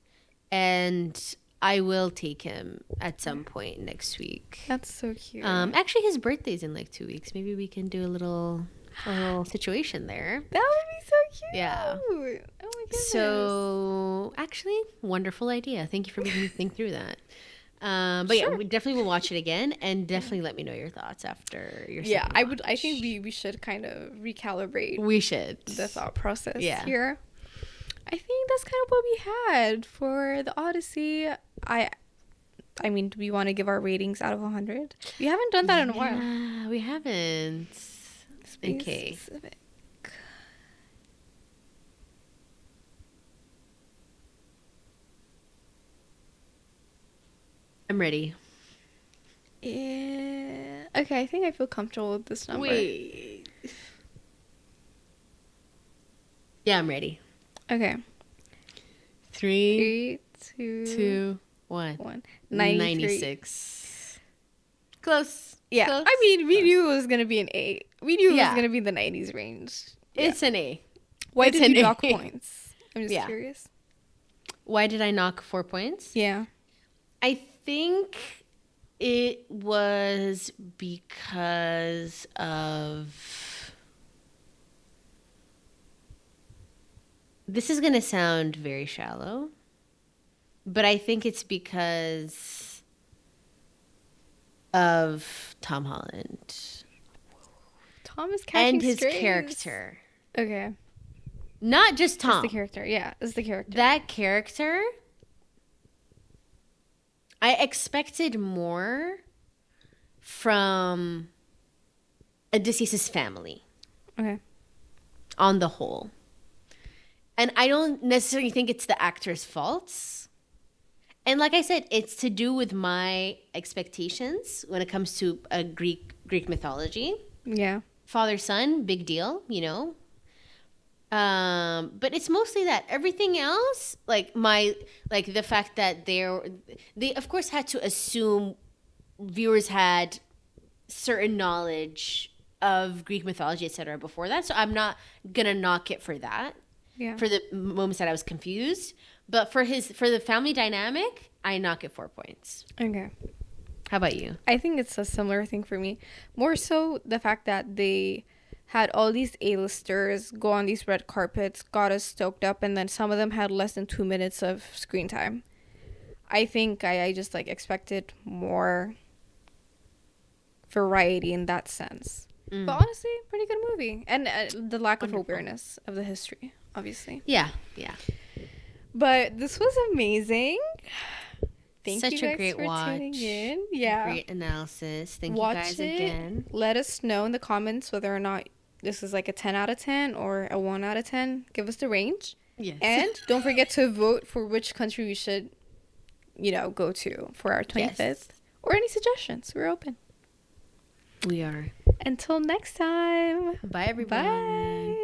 And I will take him at some point next week. That's so cute. Actually, his birthday's in like 2 weeks. Maybe we can do a little situation there. That would be so cute. Yeah. Oh my goodness. So, actually, wonderful idea. Thank you for making me think through that. But yeah, Sure. we definitely will watch it again, and definitely let me know your thoughts after your Yeah, second I would. I watch. think we should kind of recalibrate We should. the thought process Yeah. here. I think that's kind of what we had for the Odyssey. I mean, do we want to give our ratings out of 100? We haven't done that in a while. Yeah, we haven't. Let's be Okay. specific. I'm ready. Yeah. Okay, I think I feel comfortable with this number. Wait. Yeah, I'm ready. Okay. 3, 3, 2, 2, 1. 1. 93. 96. Close. Yeah. Close. I mean, we knew it was going to be an 8. We knew it Yeah. was going to be the 90s range. Yeah. It's an A. Why it's did an you dock A. points? I'm just Yeah. curious. Why did I knock 4 points? Yeah. I think it was because of. This is going to sound very shallow, but I think it's because of Tom Holland Tom is catching and his strays. character. Okay. Not just It's Tom. the character. Yeah, it's the character. That character, I expected more from Odysseus' family Okay. on the whole. And I don't necessarily think it's the actor's faults. And like I said, it's to do with my expectations when it comes to a Greek mythology. Yeah. Father son, big deal, you know. But it's mostly that. Everything else, like the fact that they of course had to assume viewers had certain knowledge of Greek mythology, etc. before that. So I'm not gonna knock it for that. Yeah. For the moments that I was confused, but for the family dynamic, I knock it 4 points. Okay. How about you? I think it's a similar thing for me. More so the fact that they had all these A-listers go on these red carpets, got us stoked up, and then some of them had less than 2 minutes of screen time. I think I just like expected more variety in that sense. But honestly, pretty good movie. And the lack of Wonderful. awareness of the history, obviously. Yeah. But this was amazing. Thank Such you a guys great for tuning watch. in. Yeah. Great analysis. Thank Watch you guys it. again. Let us know in the comments whether or not this is like a 10 out of 10 or a 1 out of 10. Give us the range. Yes. And don't forget to vote for which country we should, go to for our 25th. Yes. Or any suggestions. We're open. We are. Until next time. Bye, everyone. Bye.